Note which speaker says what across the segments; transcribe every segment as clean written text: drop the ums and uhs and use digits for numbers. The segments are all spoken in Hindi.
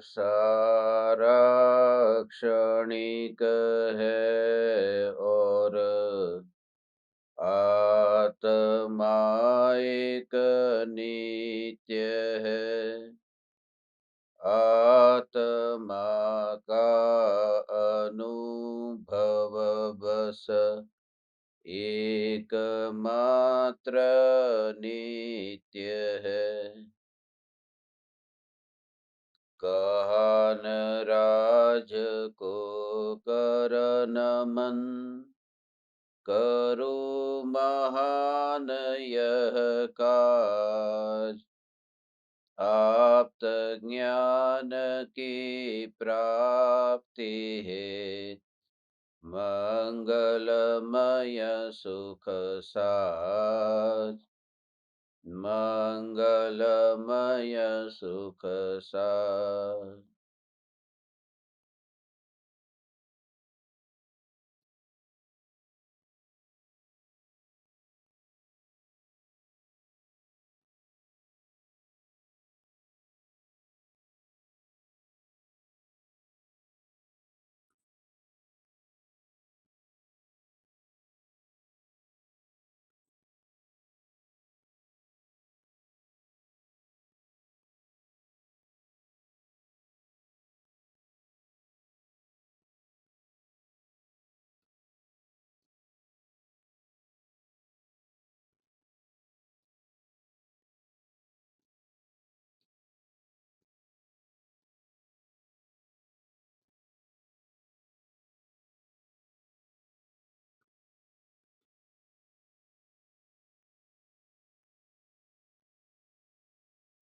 Speaker 1: सारा क्षणिक है और आत्मा एक नित्य है। आत्मा का अनुभव बस एकमात्र नित्य है। कहा न राज को कर नमन, करो महान यह काज। आप्त ज्ञान की प्राप्ति है, मंगलमय सुख साज। मंगलमय सुख साज।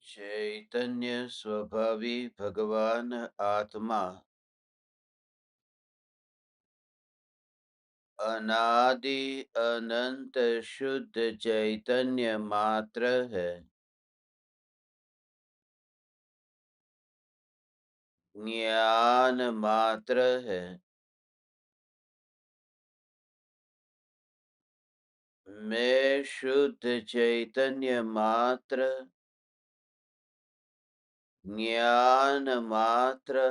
Speaker 1: चैतन्य स्वभावी भगवान आत्मा अनादि अनंत शुद्ध चैतन्य मात्र है। ज्ञान मात्र है। मैं शुद्ध चैतन्य मात्र, ज्ञान मात्र,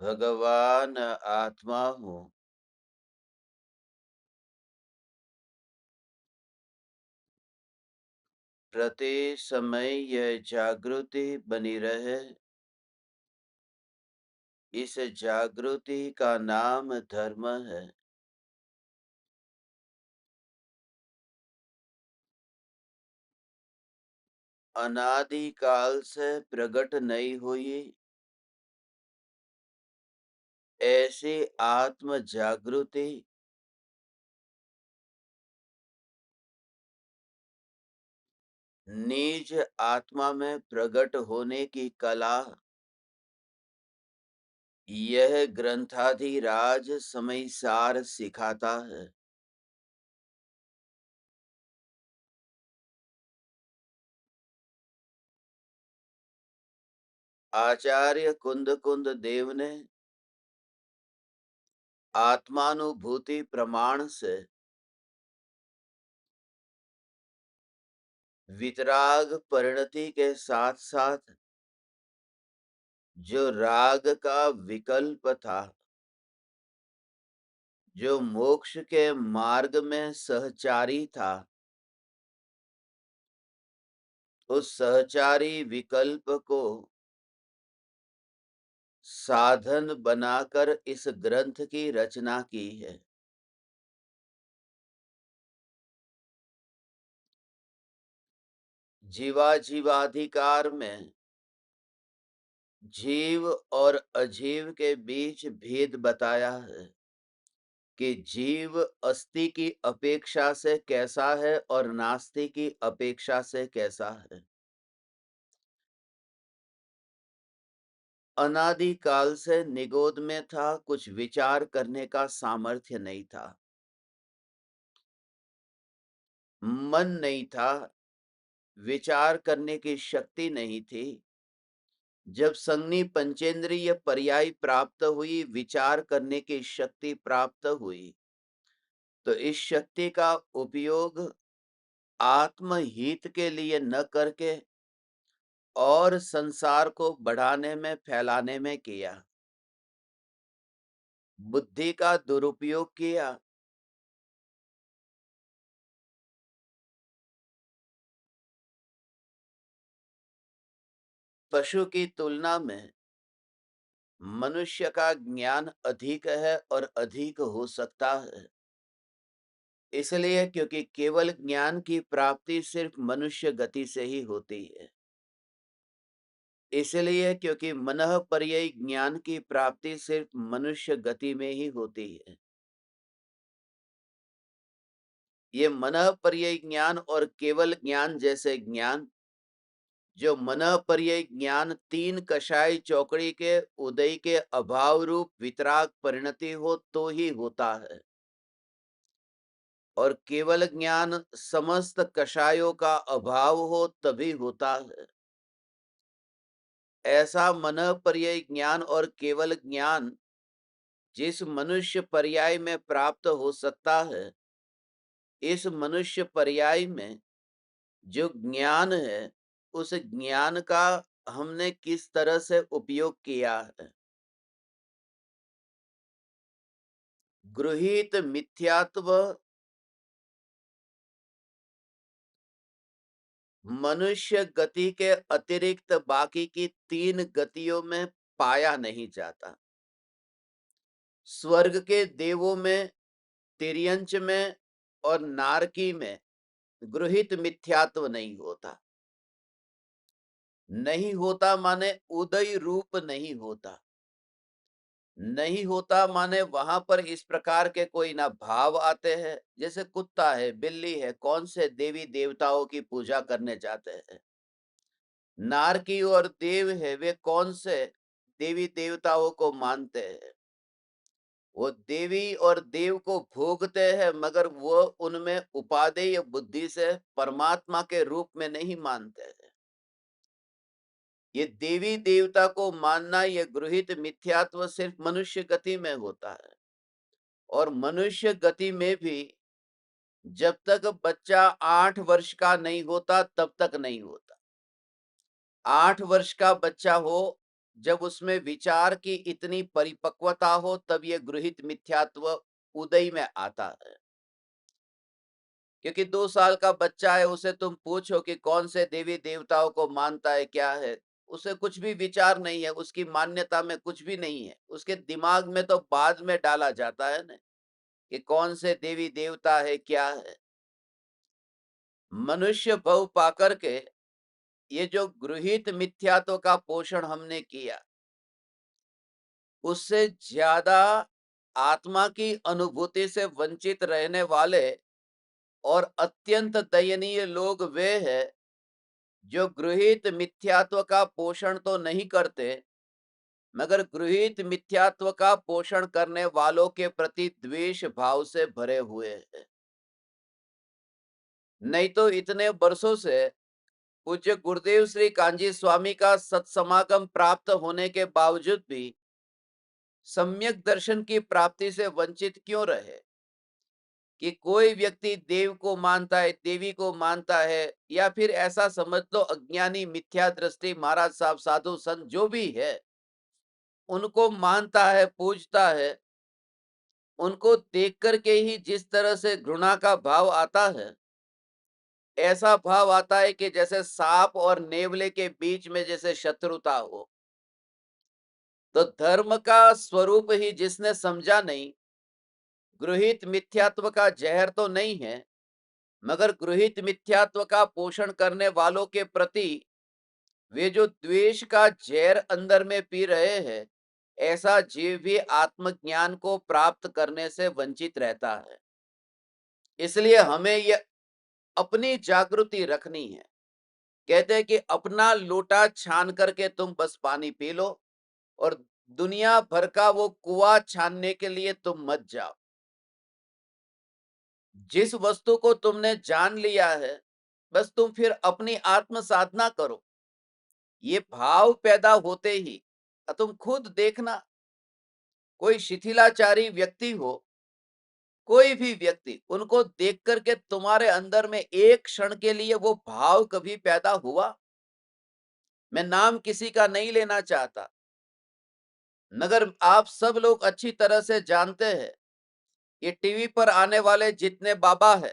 Speaker 1: भगवान आत्मा हूँ। प्रति समय यह जागृति बनी रहे, इस जागृति का नाम धर्म है। अनादि काल से प्रकट नहीं हुई ऐसी आत्म जागृति निज आत्मा में प्रकट होने की कला यह ग्रंथाधिराज समय सार सिखाता है। आचार्य कुंद कुंद देव ने आत्मानुभूति प्रमाण से वितराग परिणति के साथ साथ जो राग का विकल्प था, जो मोक्ष के मार्ग में सहचारी था, उस सहचारी विकल्प को साधन बनाकर इस ग्रंथ की रचना की है। जीवाधिकार में जीव और अजीव के बीच भेद बताया है कि जीव अस्थि की अपेक्षा से कैसा है और नास्ति की अपेक्षा से कैसा है। अनादि काल से निगोद में था, कुछ विचार करने का सामर्थ्य नहीं था, मन नहीं था, विचार करने की शक्ति नहीं थी। जब संज्ञी पंचेंद्रिय पर्याय प्राप्त हुई, विचार करने की शक्ति प्राप्त हुई, तो इस शक्ति का उपयोग आत्महित के लिए न करके और संसार को बढ़ाने में, फैलाने में किया। बुद्धि का दुरुपयोग किया। पशु की तुलना में मनुष्य का ज्ञान अधिक है और अधिक हो सकता है। इसलिए क्योंकि केवल ज्ञान की प्राप्ति सिर्फ मनुष्य गति से ही होती है। इसलिए क्योंकि मनःपर्ययी ज्ञान की प्राप्ति सिर्फ मनुष्य गति में ही होती है। ये मनःपर्ययी ज्ञान और केवल ज्ञान जैसे ज्ञान, जो मनःपर्ययी ज्ञान तीन कषाय चौकड़ी के उदय के अभाव रूप वितराग परिणति हो तो ही होता है, और केवल ज्ञान समस्त कषायों का अभाव हो तभी होता है। ऐसा मनःपर्ययी ज्ञान और केवल ज्ञान जिस मनुष्य पर्याय में प्राप्त हो सकता है, इस मनुष्य पर्याय में जो ज्ञान है, उस ज्ञान का हमने किस तरह से उपयोग किया है। गृहीत मिथ्यात्व मनुष्य गति के अतिरिक्त बाकी की तीन गतियों में पाया नहीं जाता। स्वर्ग के देवों में, तिर्यंच में और नारकी में गृहीत मिथ्यात्व नहीं होता। नहीं होता माने उदय रूप नहीं होता। नहीं होता माने वहां पर इस प्रकार के कोई ना भाव आते हैं, जैसे कुत्ता है, बिल्ली है, कौन से देवी देवताओं की पूजा करने जाते हैं। नारकी और देव है, वे कौन से देवी देवताओं को मानते हैं। वो देवी और देव को भोगते हैं, मगर वो उनमें उपादेय बुद्धि से परमात्मा के रूप में नहीं मानते हैं। ये देवी देवता को मानना, ये गृहीत मिथ्यात्व सिर्फ मनुष्य गति में होता है। और मनुष्य गति में भी जब तक बच्चा 8 वर्ष का नहीं होता तब तक नहीं होता। 8 वर्ष का बच्चा हो, जब उसमें विचार की इतनी परिपक्वता हो, तब ये गृहीत मिथ्यात्व उदय में आता है। क्योंकि 2 साल का बच्चा है, उसे तुम पूछो कि कौन से देवी देवताओं को मानता है, क्या है, उसे कुछ भी विचार नहीं है, उसकी मान्यता में कुछ भी नहीं है। उसके दिमाग में तो बाद में डाला जाता है ना कि कौन से देवी देवता है, क्या है। मनुष्य भव पाकर के ये जो गृहीत मिथ्यात्व का पोषण हमने किया, उससे ज्यादा आत्मा की अनुभूति से वंचित रहने वाले और अत्यंत दयनीय लोग वे हैं जो गृहीत मिथ्यात्व का पोषण तो नहीं करते, मगर गृहीत मिथ्यात्व का पोषण करने वालों के प्रति द्वेष भाव से भरे हुए हैं। नहीं तो इतने वर्षों से पूज्य गुरुदेव श्री कांजी स्वामी का सत्समागम प्राप्त होने के बावजूद भी सम्यक दर्शन की प्राप्ति से वंचित क्यों रहे। कि कोई व्यक्ति देव को मानता है, देवी को मानता है, या फिर ऐसा समझ लो अज्ञानी मिथ्या दृष्टि महाराज साहब, साधु संत जो भी है, उनको मानता है, पूजता है, उनको देख करके ही जिस तरह से घृणा का भाव आता है, ऐसा भाव आता है कि जैसे सांप और नेवले के बीच में जैसे शत्रुता हो। तो धर्म का स्वरूप ही जिसने समझा नहीं, गृहीत मिथ्यात्व का जहर तो नहीं है, मगर गृहीत मिथ्यात्व का पोषण करने वालों के प्रति वे जो द्वेष का जहर अंदर में पी रहे हैं, ऐसा जीव भी आत्मज्ञान को प्राप्त करने से वंचित रहता है। इसलिए हमें ये अपनी जागृति रखनी है। कहते हैं कि अपना लोटा छान करके तुम बस पानी पी लो, और दुनिया भर का वो कुआं छानने के लिए तुम मत जाओ। जिस वस्तु को तुमने जान लिया है, बस तुम फिर अपनी आत्म साधना करो। ये भाव पैदा होते ही तुम खुद देखना, कोई शिथिलाचारी व्यक्ति हो, कोई भी व्यक्ति, उनको देख करके तुम्हारे अंदर में एक क्षण के लिए वो भाव कभी पैदा हुआ? मैं नाम किसी का नहीं लेना चाहता, मगर आप सब लोग अच्छी तरह से जानते हैं, ये टीवी पर आने वाले जितने बाबा है,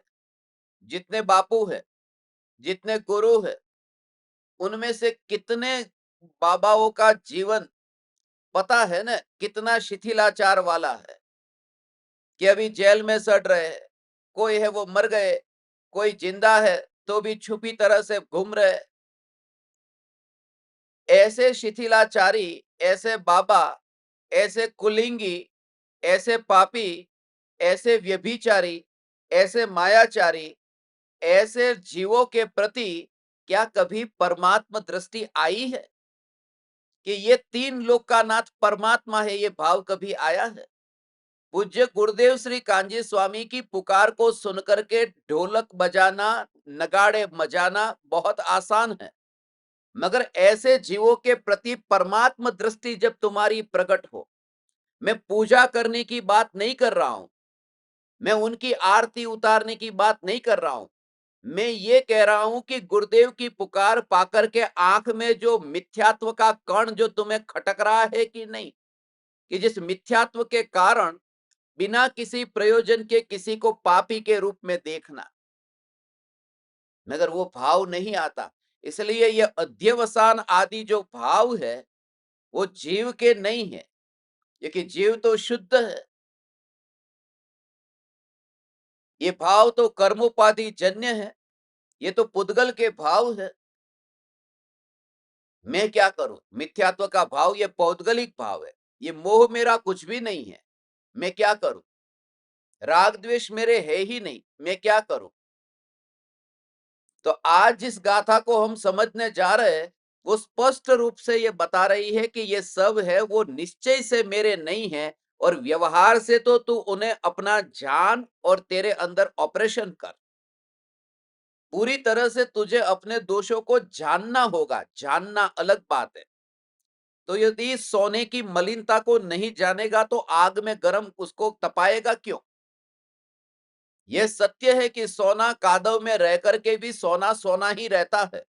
Speaker 1: जितने बापू है, जितने गुरु है, उनमें से कितने बाबाओं का जीवन पता है ना कितना शिथिलाचार वाला है, कि अभी जेल में सड़ रहे हैं, कोई है वो मर गए, कोई जिंदा है तो भी छुपी तरह से घूम रहे। ऐसे शिथिलाचारी, ऐसे बाबा, ऐसे कुलिंगी, ऐसे पापी, ऐसे व्यभिचारी, ऐसे मायाचारी, ऐसे जीवों के प्रति क्या कभी परमात्मा दृष्टि आई है कि ये तीन लोक का नाथ परमात्मा है, ये भाव कभी आया है? पूज्य गुरुदेव श्री कांजी स्वामी की पुकार को सुनकर के ढोलक बजाना, नगाड़े बजाना बहुत आसान है, मगर ऐसे जीवों के प्रति परमात्मा दृष्टि जब तुम्हारी प्रकट हो, मैं पूजा करने की बात नहीं कर रहा हूं, मैं उनकी आरती उतारने की बात नहीं कर रहा हूं, मैं ये कह रहा हूं कि गुरुदेव की पुकार पाकर के आंख में जो मिथ्यात्व का कण जो तुम्हें खटक रहा है कि नहीं, कि जिस मिथ्यात्व के कारण बिना किसी प्रयोजन के किसी को पापी के रूप में देखना, मगर वो भाव नहीं आता। इसलिए ये अध्यवसान आदि जो भाव है वो जीव के नहीं है, क्योंकि जीव तो शुद्ध है। ये भाव तो कर्मोपाधि जन्य है, ये तो पुद्गल के भाव है। मैं क्या करूं? मिथ्यात्व का भाव ये पौद्गलिक भाव है, ये मोह मेरा कुछ भी नहीं है, मैं क्या करूं? राग द्वेष मेरे है ही नहीं, मैं क्या करूं? तो आज जिस गाथा को हम समझने जा रहे हैं, वो स्पष्ट रूप से ये बता रही है कि ये सब है वो निश्चय से मेरे नहीं है, और व्यवहार से तो तू उन्हें अपना जान और तेरे अंदर ऑपरेशन कर। पूरी तरह से तुझे अपने दोषों को जानना होगा, जानना अलग बात है। तो यदि सोने की मलिनता को नहीं जानेगा तो आग में गर्म उसको तपाएगा क्यों? यह सत्य है कि सोना कादव में रह करके भी सोना सोना ही रहता है।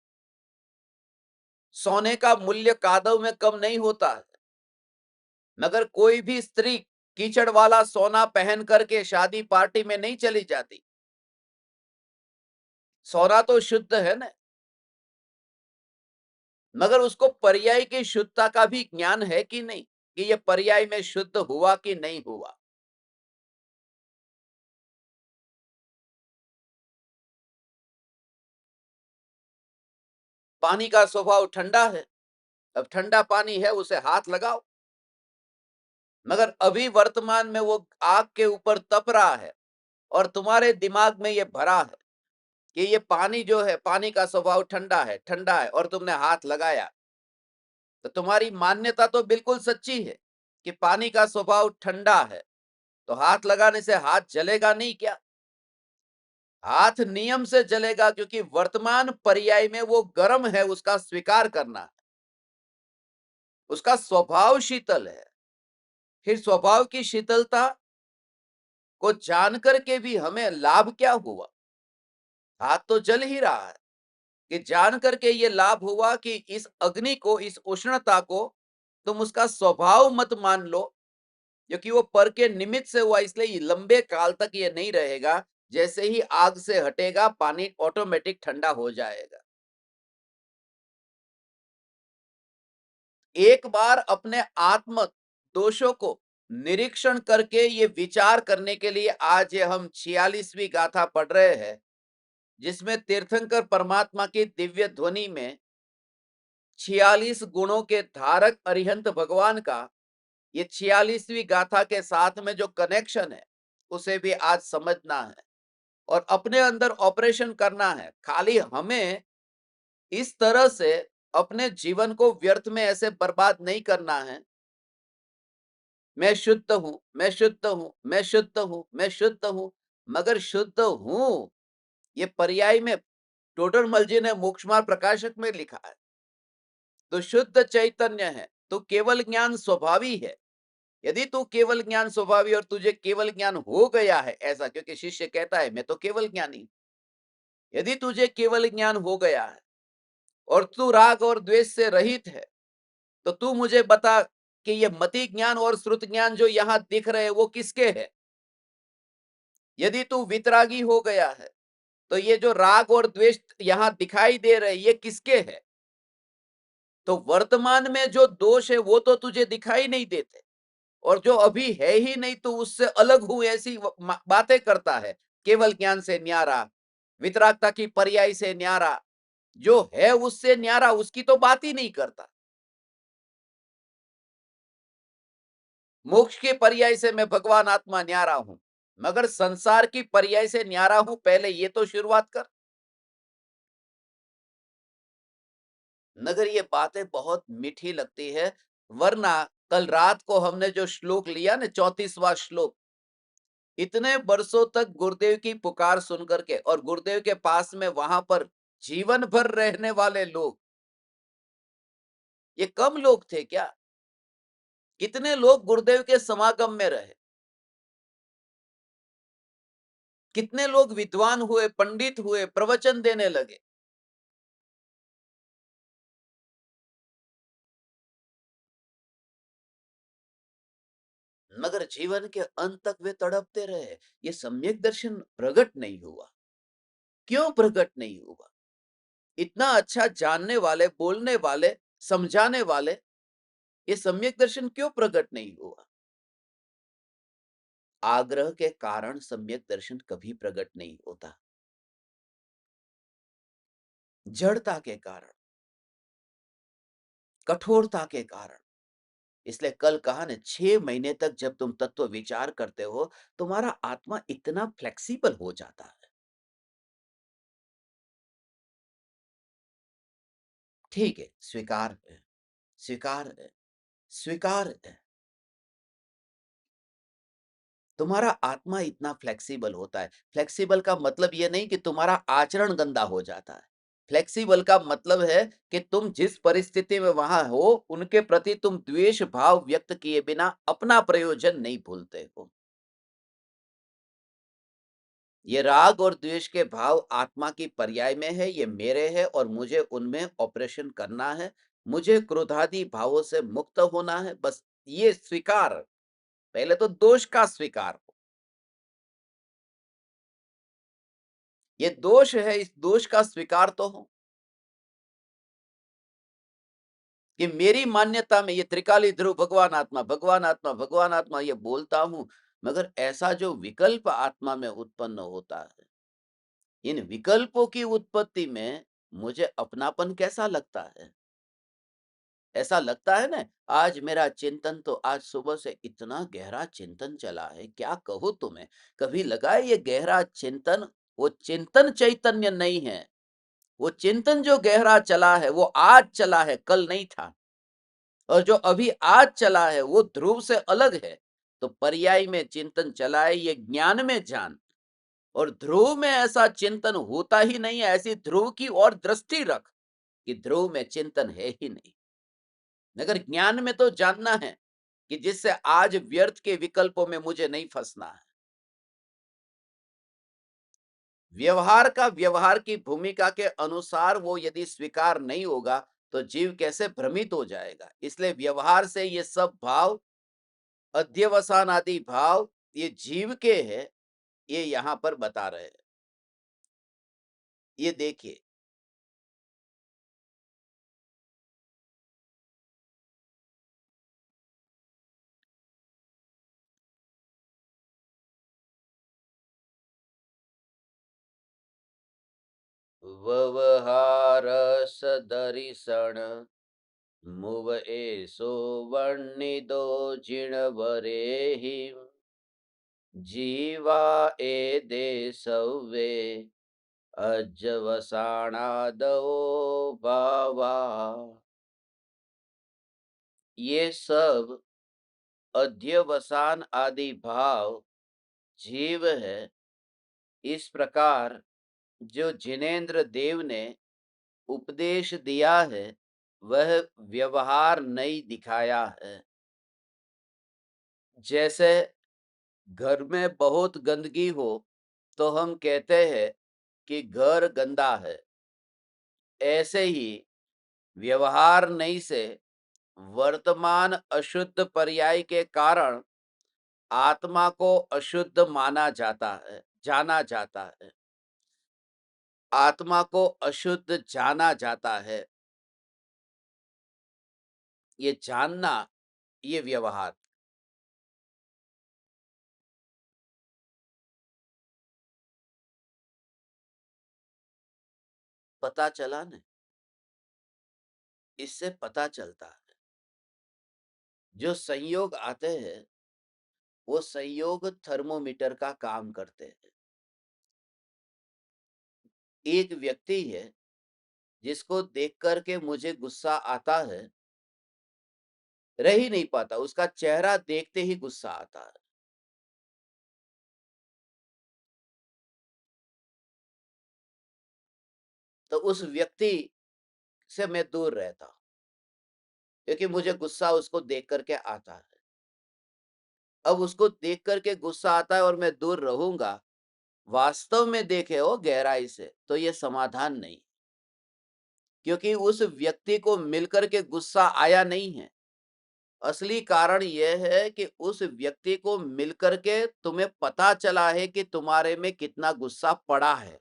Speaker 1: सोने का मूल्य कादव में कम नहीं होता है, मगर कोई भी स्त्री कीचड़ वाला सोना पहन करके शादी पार्टी में नहीं चली जाती। सोना तो शुद्ध है ना, मगर उसको पर्याय की शुद्धता का भी ज्ञान है कि नहीं, कि यह पर्याय में शुद्ध हुआ कि नहीं हुआ। पानी का स्वभाव ठंडा है, अब ठंडा पानी है उसे हाथ लगाओ, मगर अभी वर्तमान में वो आग के ऊपर तप रहा है और तुम्हारे दिमाग में ये भरा है कि ये पानी जो है, पानी का स्वभाव ठंडा है, और तुमने हाथ लगाया, तो तुम्हारी मान्यता तो बिल्कुल सच्ची है कि पानी का स्वभाव ठंडा है, तो हाथ लगाने से हाथ जलेगा नहीं क्या? हाथ नियम से जलेगा, क्योंकि वर्तमान पर्याय में वो गर्म है, उसका स्वीकार करना है। उसका स्वभाव शीतल है। फिर स्वभाव की शीतलता को जानकर के भी हमें लाभ क्या हुआ? हाथ तो जल ही रहा है, कि जान करके ये लाभ हुआ कि इस अग्नि को, इस उष्णता को तुम उसका स्वभाव मत मान लो, क्योंकि वो पर के निमित्त से हुआ, इसलिए लंबे काल तक ये नहीं रहेगा। जैसे ही आग से हटेगा पानी ऑटोमेटिक ठंडा हो जाएगा। एक बार अपने आत्म दोषों को निरीक्षण करके ये विचार करने के लिए आज ये हम 46वीं गाथा पढ़ रहे हैं, जिसमें तीर्थंकर परमात्मा की दिव्य ध्वनि में 46 गुणों के धारक अरिहंत भगवान का ये 46वीं गाथा के साथ में जो कनेक्शन है, उसे भी आज समझना है और अपने अंदर ऑपरेशन करना है। खाली हमें इस तरह से अपने जीवन को व्यर्थ में ऐसे बर्बाद नहीं करना है। मैं शुद्ध हूं, मैं शुद्ध हूं, मैं शुद्ध हूं, मैं शुद्ध हूं, मगर शुद्ध हूं ये पर्याय में टोडरमल जी ने मोक्ष मार्ग प्रकाशक में लिखा है। तो शुद्ध चैतन्य है, तो केवल ज्ञान स्वभावी है। यदि तू केवल ज्ञान स्वभावी और तुझे केवल ज्ञान हो गया है ऐसा, क्योंकि शिष्य कहता है मैं तो केवल ज्ञानी, यदि तुझे केवल ज्ञान हो गया है और तू राग और द्वेष से रहित है, तो तू मुझे बता कि ये मति ज्ञान और श्रुत ज्ञान जो यहां दिख रहे हैं वो किसके हैं? यदि तू वितरागी हो गया है, तो ये जो राग और द्वेष यहां दिखाई दे रहे ये किसके हैं? तो वर्तमान में जो दोष है वो तो तुझे दिखाई नहीं देते, और जो अभी है ही नहीं तो उससे अलग हूं ऐसी बातें करता है। केवल ज्ञान से न्यारा, वितरागता की पर्याय से न्यारा, जो है उससे न्यारा, उसकी तो बात ही नहीं करता। मोक्ष के पर्याय से मैं भगवान आत्मा न्यारा हूं, मगर संसार की पर्याय से न्यारा हूं, पहले ये तो शुरुआत कर। मगर ये बातें बहुत मीठी लगती है, वरना कल रात को हमने जो श्लोक लिया ना, 34वां श्लोक, इतने वर्षों तक गुरुदेव की पुकार सुन करके और गुरुदेव के पास में वहां पर जीवन भर रहने वाले लोग, ये कम लोग थे क्या? कितने लोग गुरुदेव के समागम में रहे, कितने लोग विद्वान हुए, पंडित हुए, प्रवचन देने लगे, मगर जीवन के अंत तक वे तड़पते रहे। ये सम्यक दर्शन प्रकट नहीं हुआ। क्यों प्रकट नहीं हुआ? इतना अच्छा जानने वाले, बोलने वाले, समझाने वाले, ये सम्यक दर्शन क्यों प्रकट नहीं हुआ? आग्रह के कारण सम्यक दर्शन कभी प्रकट नहीं होता, जड़ता के कारण, कठोरता के कारण। इसलिए कल कहा ना, 6 महीने तक जब तुम तत्व विचार करते हो, तुम्हारा आत्मा इतना फ्लेक्सिबल हो जाता है। ठीक है, स्वीकार है, स्वीकार है, स्वीकार है। तुम्हारा आत्मा इतना फ्लेक्सिबल होता है। फ्लेक्सिबल का मतलब ये नहीं कि तुम्हारा आचरण गंदा हो जाता है। फ्लेक्सिबल का मतलब है कि तुम जिस परिस्थिति में वहां हो, उनके प्रति तुम द्वेष भाव व्यक्त किए बिना अपना प्रयोजन नहीं भूलते हो। ये राग और द्वेष के भाव आत्मा की पर्याय में है, ये मेरे है और मुझे उनमें ऑपरेशन करना है। मुझे क्रोधादि भावों से मुक्त होना है, बस ये स्वीकार। पहले तो दोष का स्वीकार हो, ये दोष है, इस दोष का स्वीकार तो हो कि मेरी मान्यता में ये त्रिकाली ध्रुव भगवान आत्मा, भगवान आत्मा, भगवान आत्मा ये बोलता हूं, मगर ऐसा जो विकल्प आत्मा में उत्पन्न होता है, इन विकल्पों की उत्पत्ति में मुझे अपनापन कैसा लगता है? ऐसा लगता है ना, आज मेरा चिंतन तो आज सुबह से इतना गहरा चिंतन चला है, क्या कहूं तुम्हें। कभी लगा है ये गहरा चिंतन, वो चिंतन चैतन्य नहीं है। वो चिंतन जो गहरा चला है वो आज चला है, कल नहीं था। और जो अभी आज चला है वो ध्रुव से अलग है। तो पर्याय में चिंतन चलाए, ये ज्ञान में जान। और ध्रुव में ऐसा चिंतन होता ही नहीं है, ऐसी ध्रुव की और दृष्टि रख कि ध्रुव में चिंतन है ही नहीं। मगर ज्ञान में तो जानना है कि जिससे आज व्यर्थ के विकल्पों में मुझे नहीं फंसना है। व्यवहार का व्यवहार की भूमिका के अनुसार वो यदि स्वीकार नहीं होगा, तो जीव कैसे भ्रमित हो जाएगा। इसलिए व्यवहार से ये सब भाव, अध्यवसान आदि भाव, ये जीव के हैं, ये यहां पर बता रहे हैं। ये देखिए, व्यवहार सदरिसण मुव एसो वर्णिदो जिणवरेहि जीवा ए देशव्ये अजवसाणादो भावा। ये सब अध्यवसान आदि भाव जीव है। इस प्रकार जो जिनेन्द्र देव ने उपदेश दिया है, वह व्यवहार नहीं दिखाया है। जैसे घर में बहुत गंदगी हो तो हम कहते हैं कि घर गंदा है। ऐसे ही व्यवहार नहीं से वर्तमान अशुद्ध पर्याय के कारण आत्मा को अशुद्ध माना जाता है, जाना जाता है। आत्मा को अशुद्ध जाना जाता है। ये जानना, ये व्यवहार। पता चला न, इससे पता चलता है। जो संयोग आते हैं, वो संयोग थर्मोमीटर का काम करते हैं। एक व्यक्ति है जिसको देख कर के मुझे गुस्सा आता है, रह ही नहीं पाता, उसका चेहरा देखते ही गुस्सा आता है। तो उस व्यक्ति से मैं दूर रहता हूं, क्योंकि मुझे गुस्सा उसको देख करके आता है। अब उसको देख करके गुस्सा आता है और मैं दूर रहूंगा, वास्तव में देखे हो गहराई से तो ये समाधान नहीं, क्योंकि उस व्यक्ति को मिलकर के गुस्सा आया नहीं है। असली कारण यह है कि उस व्यक्ति को मिलकर के तुम्हें पता चला है कि तुम्हारे में कितना गुस्सा पड़ा है।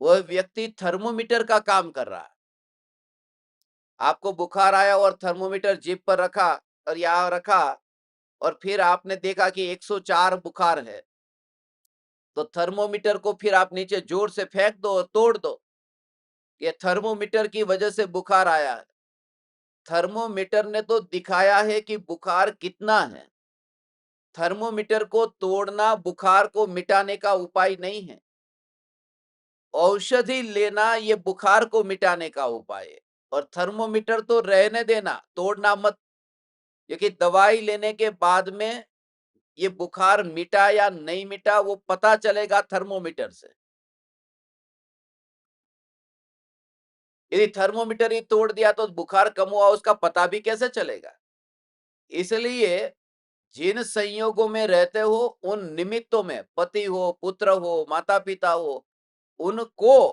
Speaker 1: वह व्यक्ति थर्मोमीटर का काम कर रहा है। आपको बुखार आया और थर्मोमीटर जीभ पर रखा और यहाँ रखा, और फिर आपने देखा कि 104 बुखार है, तो थर्मोमीटर को फिर आप नीचे जोर से फेंक दो और तोड़ दो। ये थर्मोमीटर की वजह से बुखार आया है। थर्मोमीटर ने तो दिखाया है कि बुखार कितना है। थर्मोमीटर को तोड़ना बुखार को मिटाने का उपाय नहीं है। औषधि लेना ये बुखार को मिटाने का उपाय है। और थर्मोमीटर तो रहने देना, तोड़ना मत, क्योंकि दवाई लेने के बाद में ये बुखार मिटा या नहीं मिटा वो पता चलेगा थर्मोमीटर से। यदि थर्मोमीटर ही तोड़ दिया तो बुखार कम हुआ उसका पता भी कैसे चलेगा? इसलिए जिन संयोगों में रहते हो, उन निमित्तों में पति हो, पुत्र हो, माता पिता हो, उनको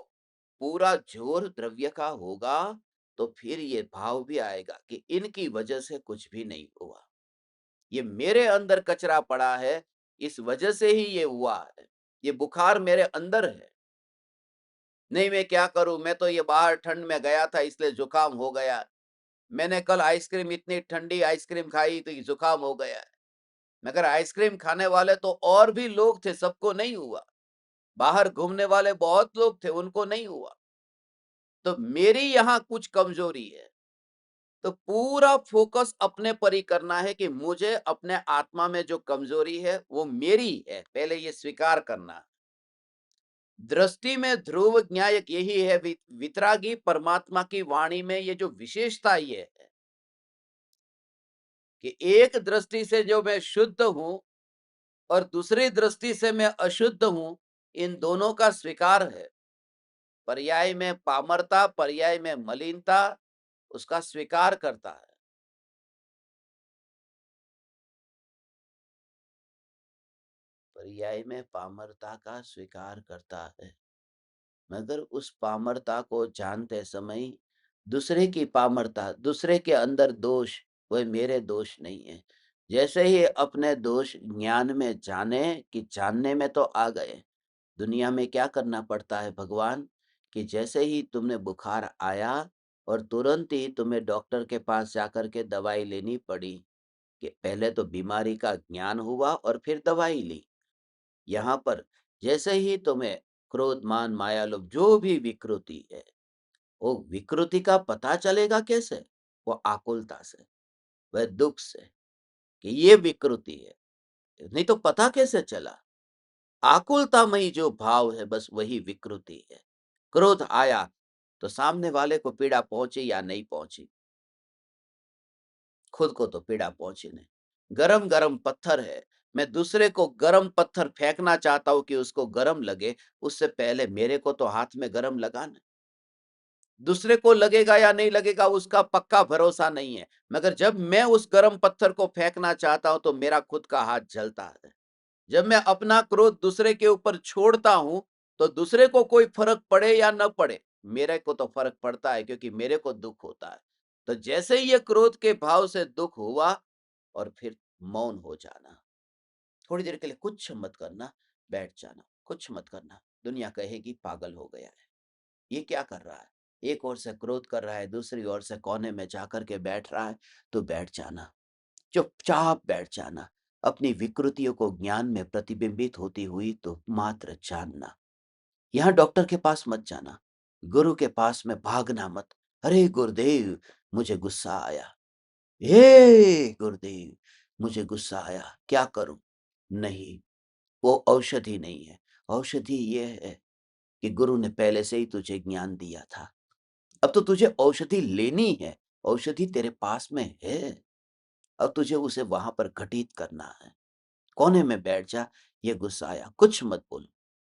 Speaker 1: पूरा जोर द्रव्य का होगा, तो फिर ये भाव भी आएगा कि इनकी वजह से कुछ भी नहीं हुआ, ये मेरे अंदर कचरा पड़ा है, इस वजह से ही ये हुआ है, ये बुखार मेरे अंदर है। नहीं, मैं क्या करूं, मैं तो ये बाहर ठंड में गया था इसलिए जुकाम हो गया, मैंने कल आइसक्रीम, इतनी ठंडी आइसक्रीम खाई तो ये जुकाम हो गया है। मगर आइसक्रीम खाने वाले तो और भी लोग थे, सबको नहीं हुआ। बाहर घूमने वाले बहुत लोग थे, उनको नहीं हुआ। तो मेरी यहाँ कुछ कमजोरी है, तो पूरा फोकस अपने पर ही करना है कि मुझे अपने आत्मा में जो कमजोरी है वो मेरी है, पहले ये स्वीकार करना। दृष्टि में ध्रुव न्यायक यही है, वितरागी परमात्मा की वाणी में ये जो विशेषता ये है कि एक दृष्टि से जो मैं शुद्ध हूं और दूसरी दृष्टि से मैं अशुद्ध हूं, इन दोनों का स्वीकार है। पर्याय में पामरता, पर्याय में मलिनता, उसका स्वीकार करता है। पर्याय में पामरता का स्वीकार करता है, मगर उस पामरता को जानते समय दूसरे की पामरता, दूसरे के अंदर दोष, वह मेरे दोष नहीं है। जैसे ही अपने दोष ज्ञान में जाने कि जानने में तो आ गए, दुनिया में क्या करना पड़ता है भगवान, कि जैसे ही तुमने बुखार आया और तुरंत ही तुम्हें डॉक्टर के पास जाकर के दवाई लेनी पड़ी, कि पहले तो बीमारी का ज्ञान हुआ और फिर दवाई ली। यहाँ पर जैसे ही तुम्हें क्रोध, मान, माया, लोभ, जो भी विकृति है, वो विकृति का पता चलेगा कैसे? वो आकुलता से, वह दुख से, कि ये विकृति है। नहीं तो पता कैसे चला? आकुलतामयी जो भाव है, बस वही विकृति है। क्रोध आया तो सामने वाले को पीड़ा पहुंची या नहीं पहुंची, खुद को तो पीड़ा पहुंची नहीं। गरम गरम पत्थर है, मैं दूसरे को गरम पत्थर फेंकना चाहता हूं कि उसको गरम लगे, उससे पहले मेरे को तो हाथ में गरम लगाना। दूसरे को लगेगा या नहीं लगेगा उसका पक्का भरोसा नहीं है, मगर जब मैं उस गरम पत्थर को फेंकना चाहता हूं तो मेरा खुद का हाथ जलता है। जब मैं अपना क्रोध दूसरे के ऊपर छोड़ता हूं तो दूसरे को कोई फर्क पड़े या न पड़े, मेरे को तो फ़र्क पड़ता है क्योंकि मेरे को दुःख होता है। तो जैसे ही ये क्रोध के भाव से दुःख हुआ और फिर मौन हो जाना। थोड़ी देर के लिए कुछ मत करना, बैठ जाना, कुछ मत करना। दुनिया कहेगी पागल हो गया है। ये क्या कर रहा है? एक ओर से क्रोध कर रहा है, दूसरी ओर से कोने में जाकर के बैठ रहा है, तो बैठ जाना। चुपचाप बैठ जाना। अपनी विकृतियों को ज्ञान में प्रतिबिंबित होती हुई तो मात्र जानना। यहाँ डॉक्टर के पास मत जाना, गुरु के पास में भागना मत। अरे गुरुदेव, मुझे गुस्सा आया। हे गुरुदेव, मुझे गुस्सा आया, क्या करूं? नहीं, वो औषधि नहीं है। औषधि ये है कि गुरु ने पहले से ही तुझे ज्ञान दिया था। अब तो तुझे औषधि लेनी है। औषधि तेरे पास में है। अब तुझे उसे वहां पर घटित करना है। कोने में बैठ जा। ये गुस्सा आया, कुछ मत बोल।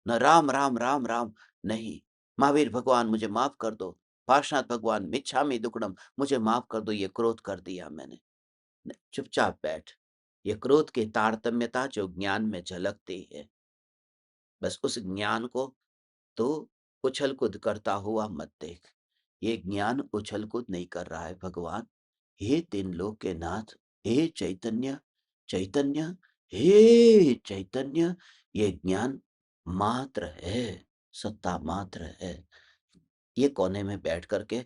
Speaker 1: न राम राम राम राम, नहीं। महावीर भगवान मुझे माफ कर दो। पार्शनाथ भगवान मिच्छामि दुक्कडम, मुझे माफ कर दो, ये क्रोध कर दिया मैंने। चुपचाप बैठ। ये क्रोध की तारतम्यता जो ज्ञान में झलकती है, बस उस ज्ञान को तो उछल कूद करता हुआ मत देख। ये ज्ञान उछल कूद नहीं कर रहा है भगवान। हे तीन लोक के नाथ, हे चैतन्य, चैतन्य, हे चैतन्य, ये ज्ञान मात्र है, सत्ता मात्र है। ये कोने में बैठ करके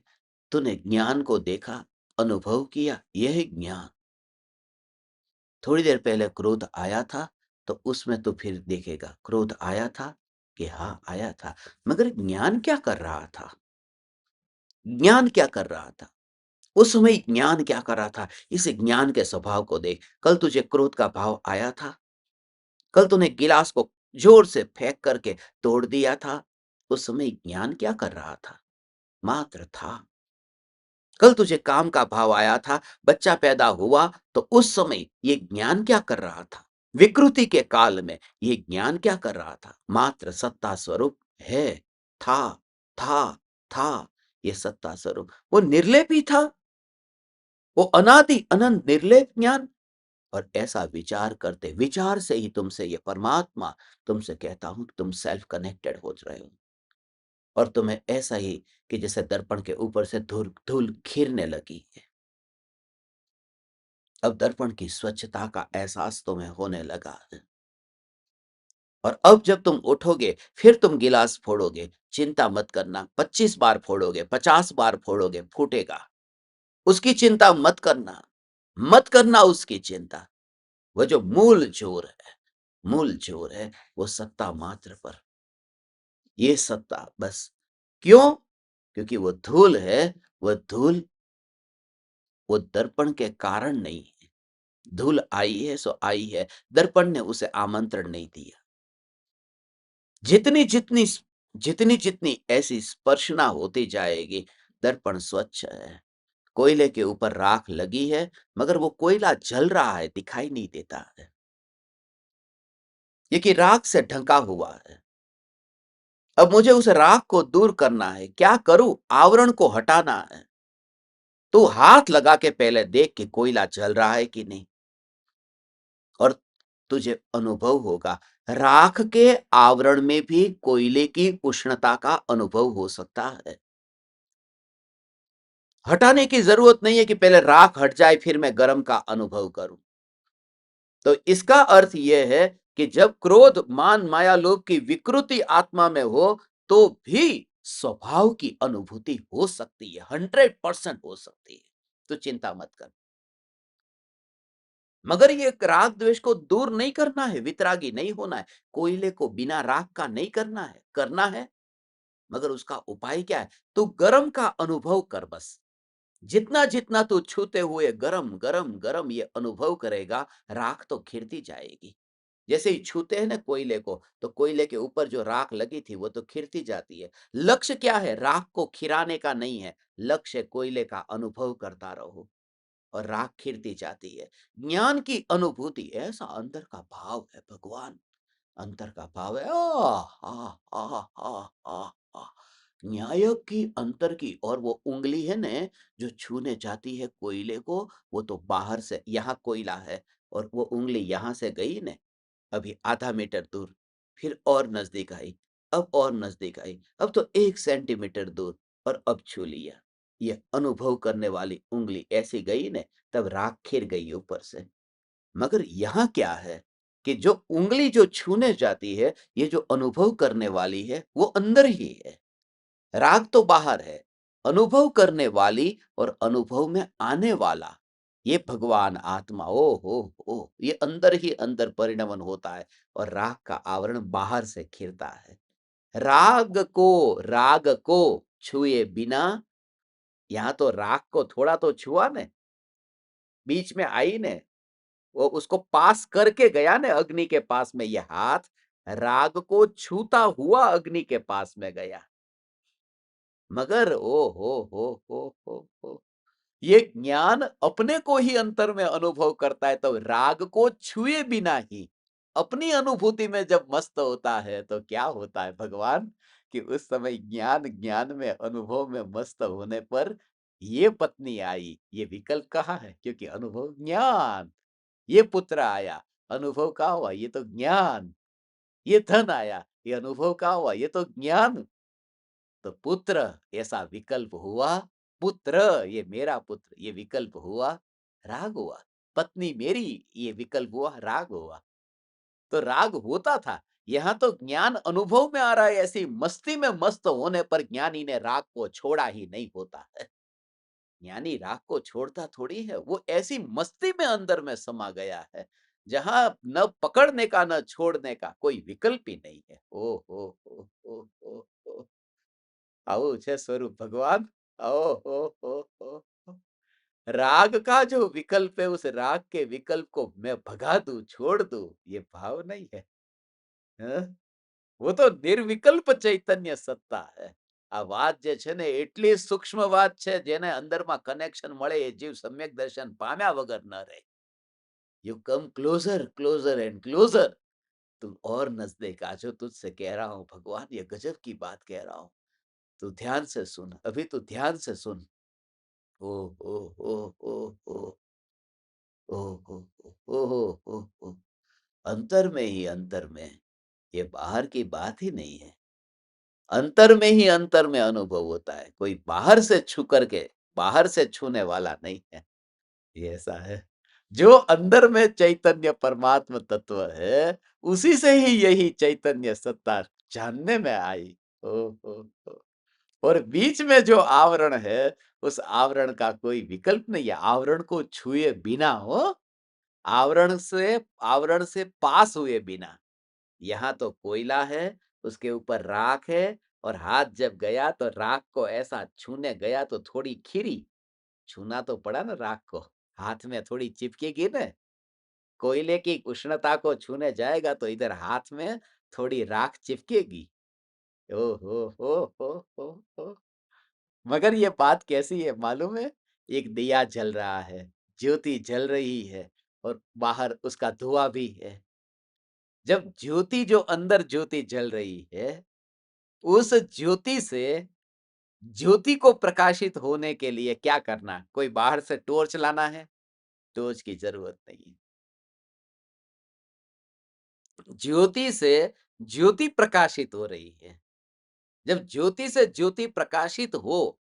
Speaker 1: तूने ज्ञान को देखा, अनुभव किया, यह ज्ञान। थोड़ी देर पहले क्रोध आया था, तो उसमें तो फिर देखेगा क्रोध आया था कि हाँ आया था, मगर ज्ञान क्या कर रहा था? ज्ञान क्या कर रहा था? उस समय ज्ञान क्या कर रहा था? इस ज्ञान के स्वभाव को देख। कल तुझे क्रोध का भाव आया था, कल तूने गिलास को जोर से फेंक करके तोड़ दिया था। उस समय ज्ञान क्या कर रहा था? मात्र था। कल तुझे काम का भाव आया था, बच्चा पैदा हुआ, तो उस समय ये ज्ञान क्या कर रहा था? विकृति के काल में ये ज्ञान क्या कर रहा था? मात्र सत्ता स्वरूप है, था, था, था। ये सत्ता स्वरूप वो निर्लेप ही था। वो अनादि अनंत निर्लेप ज्ञान। और ऐसा विचार करते विचार से ही तुमसे ये परमात्मा तुमसे कहता हूं कि तुम सेल्फ कनेक्टेड हो रहे हो। और तुम्हें ऐसा ही कि जैसे दर्पण के ऊपर से धूल धूल खिरने लगी है। अब दर्पण की स्वच्छता का एहसास तुम्हें होने लगा है। और अब जब तुम उठोगे फिर तुम गिलास फोड़ोगे, चिंता मत करना। 25 बार फोड़ोगे, 50 बार फोड़ोगे, फूटेगा। उसकी चिंता मत करना, मत करना उसकी चिंता। वो जो मूल जोर है, मूल जोर है वो सत्ता मात्र पर। ये सत्ता बस। क्यों? क्योंकि वो धूल है। वो धूल वो दर्पण के कारण नहीं है। धूल आई है सो आई है। दर्पण ने उसे आमंत्रण नहीं दिया। जितनी जितनी जितनी जितनी ऐसी स्पर्शना होती जाएगी, दर्पण स्वच्छ है। कोयले के ऊपर राख लगी है, मगर वो कोयला जल रहा है, दिखाई नहीं देता है। ये कि राख से ढंका हुआ है। अब मुझे उस राख को दूर करना है। क्या करूं? आवरण को हटाना है। तू हाथ लगा के पहले देख कि कोयला जल रहा है कि नहीं। और तुझे अनुभव होगा, राख के आवरण में भी कोयले की उष्णता का अनुभव हो सकता है। हटाने की जरूरत नहीं है कि पहले राख हट जाए फिर मैं गर्म का अनुभव करूं। तो इसका अर्थ यह है कि जब क्रोध, मान, माया, लोभ की विकृति आत्मा में हो, तो भी स्वभाव की अनुभूति हो सकती है, 100% हो सकती है। तो चिंता मत कर। मगर ये राग द्वेष को दूर नहीं करना है, वितरागी नहीं होना है। कोयले को बिना राख का नहीं करना है। मगर उसका उपाय क्या है? तू गर्म का अनुभव कर बस। जितना जितना तू छूते हुए गरम गरम गरम ये अनुभव करेगा, राख तो खिरती जाएगी। जैसे ही छूते हैं ना कोयले को, तो कोयले के ऊपर जो राख लगी थी वो तो खिरती जाती है। लक्ष्य क्या है? राख को खिराने का नहीं है। लक्ष्य कोयले का अनुभव करता रहो और राख खिरती जाती है। ज्ञान की अनुभूति ऐसा अंदर का भाव है भगवान। अंतर का भाव है। न्याय की अंतर की, और वो उंगली है ने जो छूने जाती है कोयले को, वो तो बाहर से, यहाँ कोयला है और वो उंगली यहाँ से गई ने, अभी आधा मीटर दूर, फिर और नजदीक आई। अब और नज़दीक आई, अब तो 1 सेंटीमीटर दूर और अब छू लिया। ये अनुभव करने वाली उँगली ऐसी गई न तब राख खिर गई ऊपर से। मगर यहाँ क्या है कि जो उँगली जो छूने जाती है, ये जो अनुभव करने वाली है, वो अंदर ही है। राग तो बाहर है, अनुभव करने वाली और अनुभव में आने वाला, ये भगवान आत्मा ओ हो! ये अंदर ही अंदर परिणमन होता है और राग का आवरण बाहर से घिरता है। राग को छुए बिना, यहाँ तो राग को थोड़ा तो छुआ ने, बीच में आई ने, वो उसको पास करके गया ने अग्नि के पास में ये हाथ, राग को छूता हुआ अग्नि के पास में गया। मगर ओ हो! ये ज्ञान अपने को ही अंतर में अनुभव करता है, तो राग को छुए बिना ही अपनी अनुभूति में जब मस्त होता है तो क्या होता है भगवान कि उस समय ज्ञान ज्ञान में अनुभव में मस्त होने पर ये पत्नी आई, ये विकल्प कहाँ है? क्योंकि अनुभव ज्ञान। ये पुत्र आया, अनुभव क्या हुआ? ये तो ज्ञान। ये धन आया, ये अनुभव क्या हुआ? ये तो ज्ञान। तो पुत्र ऐसा विकल्प हुआ, पुत्र ये मेरा पुत्र, ये विकल्प हुआ, राग हुआ। पत्नी मेरी, ये विकल्प हुआ, राग हुआ। तो राग होता था, यहाँ तो ज्ञान अनुभव में आ रहा है, ऐसी मस्ती में मस्त होने पर ज्ञानी ने राग को छोड़ा ही नहीं होता है। ज्ञानी राग को छोड़ता थोड़ी है, वो ऐसी मस्ती में अंदर में समा गया है, जहाँ न पकड़ने का न छोड़ने का कोई विकल्प ही नहीं है। ओ हो! આવું છે સ્વરૂપ ભગવાન। हो। राग का जो विकल्प है उस राग के विकल्प को मैं भगा दूं छोड़ दूं ये भाव नहीं है, हाँ? वो तो निर्विकल्प चैतन्य सत्ता है। આ વાત જે છે ને એટલી સૂક્ષ્મ વાત છે જેને અંદરમાં કનેક્શન મળે એ જીવ સમ્યક દર્શન પામ્યા વગર ન રહે। You come closer closer and closer, तुम और नजदीक आ जाओ, तुझसे कह रहा हूं भगवान, ये गजब की बात कह रहा हूं। तू ध्यान से सुन, अभी तू ध्यान से सुन। ओ ओ ओ ओ ओ ओ ओ ओ ओ ओ ओ अंतर में ही अंतर में, ये बाहर की बात ही नहीं है। अंतर में ही अंतर में अनुभव होता है, कोई बाहर से छू करके बाहर से छूने वाला नहीं है। ये ऐसा है, जो अंदर में चैतन्य परमात्म तत्व है, उसी से ही यही चैतन्य सत्ता जानने में आई। ओ ओ और बीच में जो आवरण है, उस आवरण का कोई विकल्प नहीं है। आवरण को छुए बिना हो, आवरण से पास हुए बिना। यहाँ तो कोयला है, उसके ऊपर राख है और हाथ जब गया तो राख को ऐसा छूने गया तो थोड़ी खिरी। छूना तो पड़ा ना राख को, हाथ में थोड़ी चिपकेगी ना। कोयले की उष्णता को छूने जाएगा तो इधर हाथ में थोड़ी राख चिपकेगी। ओ हो। मगर ये बात कैसी है मालूम है? एक दिया जल रहा है, ज्योति जल रही है और बाहर उसका धुआँ भी है। जब ज्योति जो अंदर ज्योति जल रही है, उस ज्योति से ज्योति को प्रकाशित होने के लिए क्या करना? कोई बाहर से टॉर्च लाना है? टॉर्च की ज़रूरत नहीं है। ज्योति से ज्योति प्रकाशित हो रही है। जब ज्योति से ज्योति प्रकाशित हो,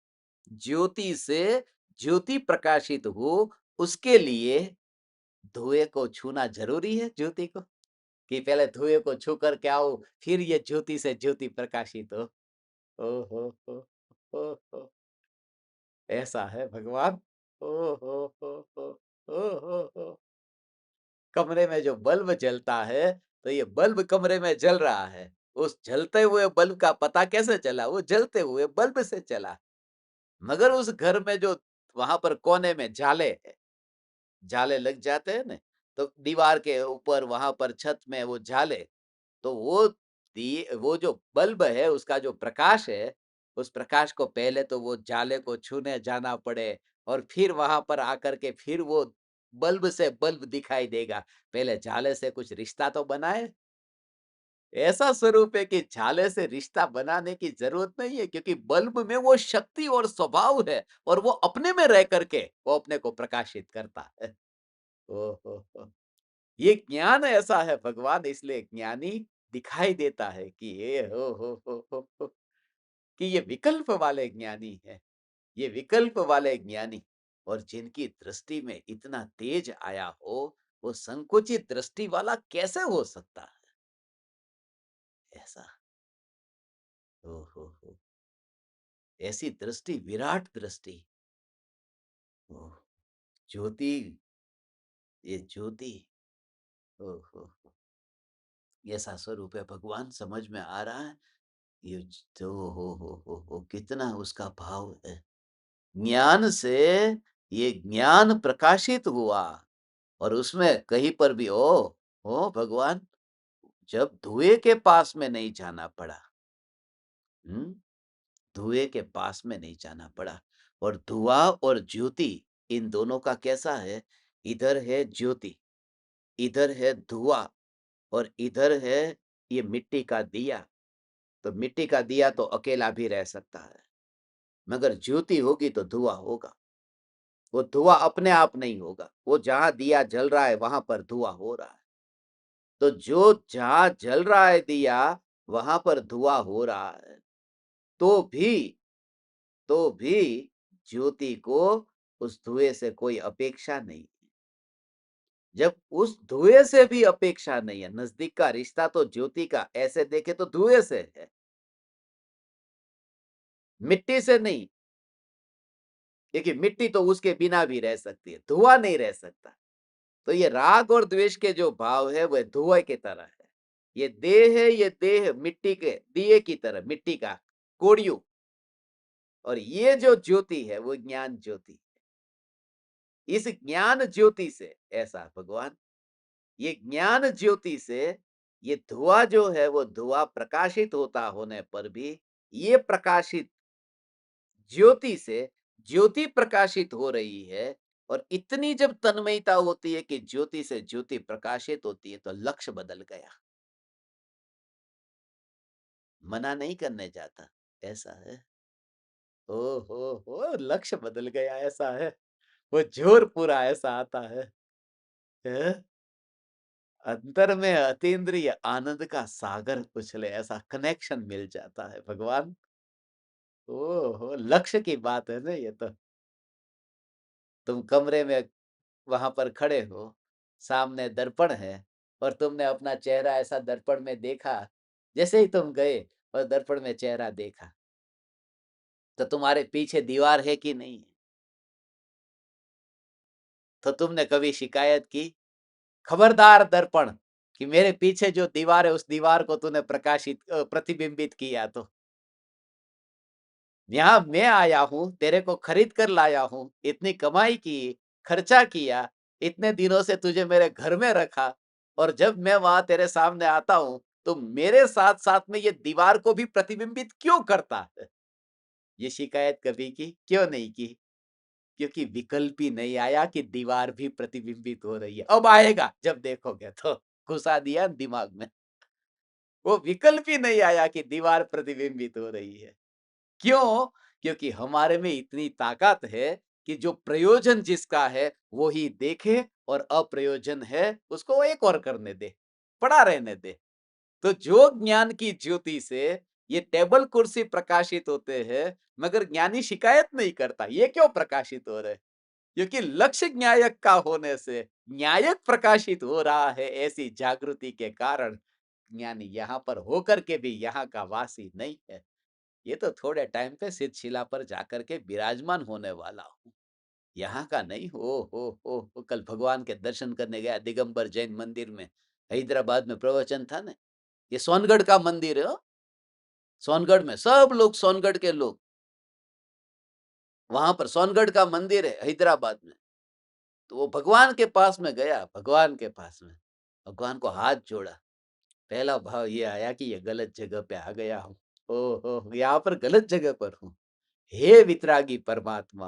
Speaker 1: ज्योति से ज्योति प्रकाशित हो, उसके लिए धुएँ को छूना ज़रूरी है ज्योति को? कि पहले धुएँ को छू कर के आओ, फिर ये ज्योति से ज्योति प्रकाशित हो। ओ हो, ऐसा है भगवान। ओ हो, हो। कमरे में जो बल्ब जलता है, तो ये बल्ब कमरे में जल रहा है। उस जलते हुए बल्ब का पता कैसे चला? वो जलते हुए बल्ब से चला। मगर उस घर में जो वहाँ पर कोने में जाले है, जाले लग जाते हैं ना, तो दीवार के ऊपर वहाँ पर छत में वो जाले, तो वो जो बल्ब है उसका जो प्रकाश है, उस प्रकाश को पहले तो वो जाले को छूने जाना पड़े और फिर वहाँ पर आकर के फिर वो बल्ब से बल्ब दिखाई देगा। पहले जाले से कुछ रिश्ता तो बनाए। ऐसा स्वरूप है कि जाले से रिश्ता बनाने की ज़रूरत नहीं है क्योंकि बल्ब में वो शक्ति और स्वभाव है और वो अपने में रह करके वो अपने को प्रकाशित करता है। ओह हो! ये ज्ञान ऐसा है भगवान, इसलिए ज्ञानी दिखाई देता है कि ये हो कि ये विकल्प वाले ज्ञानी हैं, ये विकल्प वाले ज्ञानी, और जिनकी दृष्टि में इतना तेज आया हो, वो संकुचित दृष्टि वाला कैसे हो सकता है? ऐसा। हो। ऐसी दृष्टि, विराट दृष्टि। ओह! ज्योति, ये ज्योति। ओहो! ऐसा स्वरूप है भगवान, समझ में आ रहा है? ये तो हो, कितना उसका भाव है। ज्ञान से ये ज्ञान प्रकाशित हुआ, और उसमें कहीं पर भी ओ भगवान, जब धुएं के पास में नहीं जाना पड़ा। हम्म, धुएं के पास में नहीं जाना पड़ा। और धुआं और ज्योति, इन दोनों का कैसा है? इधर है ज्योति, इधर है धुआं, और इधर है ये मिट्टी का दिया। तो मिट्टी का दिया तो अकेला भी रह सकता है, मगर ज्योति होगी तो धुआं होगा। वो धुआं अपने आप नहीं होगा, वो जहां दिया जल रहा है वहां पर धुआं हो रहा है। तो जो जहां जल रहा है दिया, वहां पर धुआं हो रहा है, तो भी तो भी ज्योति को उस धुएं से कोई अपेक्षा नहीं। जब उस धुएं से भी अपेक्षा नहीं है, नजदीक का रिश्ता तो ज्योति का ऐसे देखे तो धुएं से है, मिट्टी से नहीं। देखिए, मिट्टी तो उसके बिना भी रह सकती है, धुआं नहीं रह सकता। तो ये राग और द्वेष के जो भाव है वह धुएं की तरह है। ये देह है, ये देह मिट्टी के दिए की तरह, मिट्टी का कोड़ियों। और ये जो ज्योति है वो ज्ञान ज्योति। इस ज्ञान ज्योति से, ऐसा भगवान, ये ज्ञान ज्योति से ये धुआं जो है वो धुआं प्रकाशित होता होने पर भी, ये प्रकाशित ज्योति से ज्योति प्रकाशित हो रही है। और इतनी जब तन्मयता होती है कि ज्योति से ज्योति प्रकाशित होती है, तो लक्ष्य बदल गया। मना नहीं करने जाता, ऐसा है। ओ हो, लक्ष्य बदल गया, ऐसा है। वो जोर पूरा ऐसा आता है? अंतर में अतीन्द्रिय आनंद का सागर उछले, ऐसा कनेक्शन मिल जाता है भगवान। ओ हो, लक्ष्य की बात है ना ये तो। तुम कमरे में वहां पर खड़े हो, सामने दर्पण है, और तुमने अपना चेहरा ऐसा दर्पण में देखा। जैसे ही तुम गए और दर्पण में चेहरा देखा, तो तुम्हारे पीछे दीवार है कि नहीं है? तो तुमने कभी शिकायत की? खबरदार दर्पण, कि मेरे पीछे जो दीवार है उस दीवार को तूने प्रतिबिंबित किया तो। यहाँ मैं आया हूँ, तेरे को खरीद कर लाया हूँ, इतनी कमाई की, खर्चा किया, इतने दिनों से तुझे मेरे घर में रखा, और जब मैं वहां तेरे सामने आता हूँ तो मेरे साथ साथ में ये दीवार को भी प्रतिबिंबित क्यों करता है? ये शिकायत कभी की? क्यों नहीं की? क्योंकि विकल्प ही नहीं आया कि दीवार भी प्रतिबिंबित हो रही है। अब आएगा जब देखोगे तो, घुसा दिया दिमाग में। वो विकल्प ही नहीं आया कि दीवार प्रतिबिंबित हो रही है। क्यों? क्योंकि हमारे में इतनी ताकत है कि जो प्रयोजन जिसका है वो ही देखे, और अप्रयोजन है उसको एक और करने दे, पड़ा रहने दे। तो जो ज्ञान की ज्योति से ये टेबल कुर्सी प्रकाशित होते हैं, मगर ज्ञानी शिकायत नहीं करता, ये क्यों प्रकाशित हो रहे? क्योंकि लक्ष्य न्यायक का होने से न्यायक प्रकाशित हो रहा है, ऐसी जागृति के कारण ज्ञानी यहाँ पर होकर के भी यहाँ का वासी नहीं है। ये तो थोड़े टाइम पे सिद्धशिला पर जाकर के विराजमान होने वाला हूँ, यहाँ का नहीं। हो, कल भगवान के दर्शन करने गया दिगंबर जैन मंदिर में, हैदराबाद में प्रवचन था ना। ये सोनगढ़ का मंदिर है, सोनगढ़ में सब लोग, सोनगढ़ के लोग, वहां पर सोनगढ़ का मंदिर है हैदराबाद में। तो वो भगवान के पास में गया, भगवान के पास में भगवान को हाथ जोड़ा। पहला भाव ये आया कि ये गलत जगह पे आ गया हूँ। ओहो, यहाँ पर गलत जगह पर हूँ। हे वितरागी परमात्मा,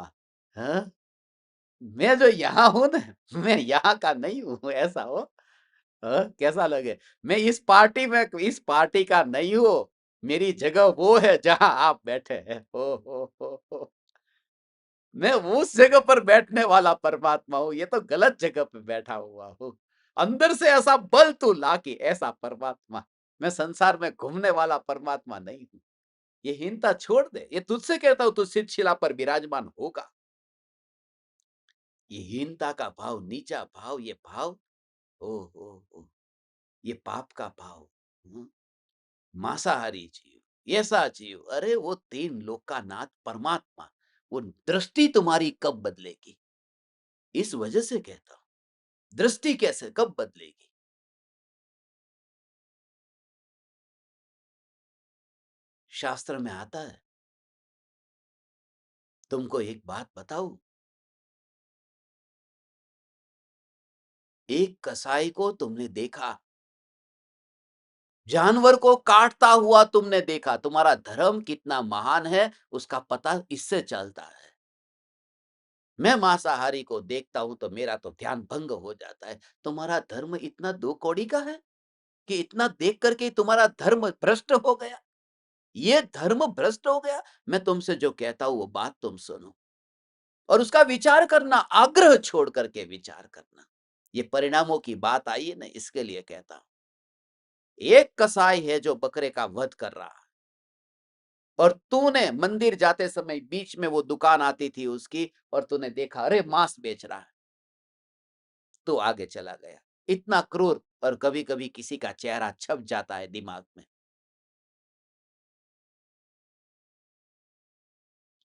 Speaker 1: हाँ, मैं जो यहाँ हूँ ना, मैं यहाँ का नहीं हूँ, ऐसा हो। हाँ, कैसा लगे? मैं इस पार्टी में, इस पार्टी का नहीं हूँ। मेरी जगह वो है जहाँ आप बैठे हैं। हो। मैं उस जगह पर बैठने वाला परमात्मा हूँ, ये तो गलत जगह पे बैठा हुआ हूँ। अंदर से ऐसा बल तू ला के, ऐसा परमात्मा। मैं संसार में घूमने वाला परमात्मा नहीं हूँ। ये हीनता छोड़ दे, ये तुझसे कहता हूँ, तू शिला पर विराजमान होगा। ये हीनता का भाव, नीचा भाव, ये भाव, ओ हो, ये पाप का भाव। हम्म, मांसाहारी जीव, ऐसा जीव, अरे वो तीन लोक का नाथ परमात्मा, वो दृष्टि तुम्हारी कब बदलेगी? इस वजह से कहता हूं, दृष्टि कैसे कब बदलेगी? शास्त्र में आता है। तुमको एक बात बताऊं, एक कसाई को तुमने देखा, जानवर को काटता हुआ तुमने देखा, तुम्हारा धर्म कितना महान है उसका पता इससे चलता है। मैं मांसाहारी को देखता हूं तो मेरा तो ध्यान भंग हो जाता है। तुम्हारा धर्म इतना दो कौड़ी का है कि इतना देख करके तुम्हारा धर्म भ्रष्ट हो गया? ये धर्म भ्रष्ट हो गया? मैं तुमसे जो कहता हूं वो बात तुम सुनो और उसका विचार करना, आग्रह छोड़ करके विचार करना। ये परिणामों की बात आई है ना, इसके लिए कहता हूं। एक कसाई है जो बकरे का वध कर रहा है और तूने मंदिर जाते समय बीच में वो दुकान आती थी उसकी और तूने देखा, अरे मांस बेच रहा है, तो आगे चला गया। इतना क्रूर, और कभी कभी किसी का चेहरा छप जाता है दिमाग में।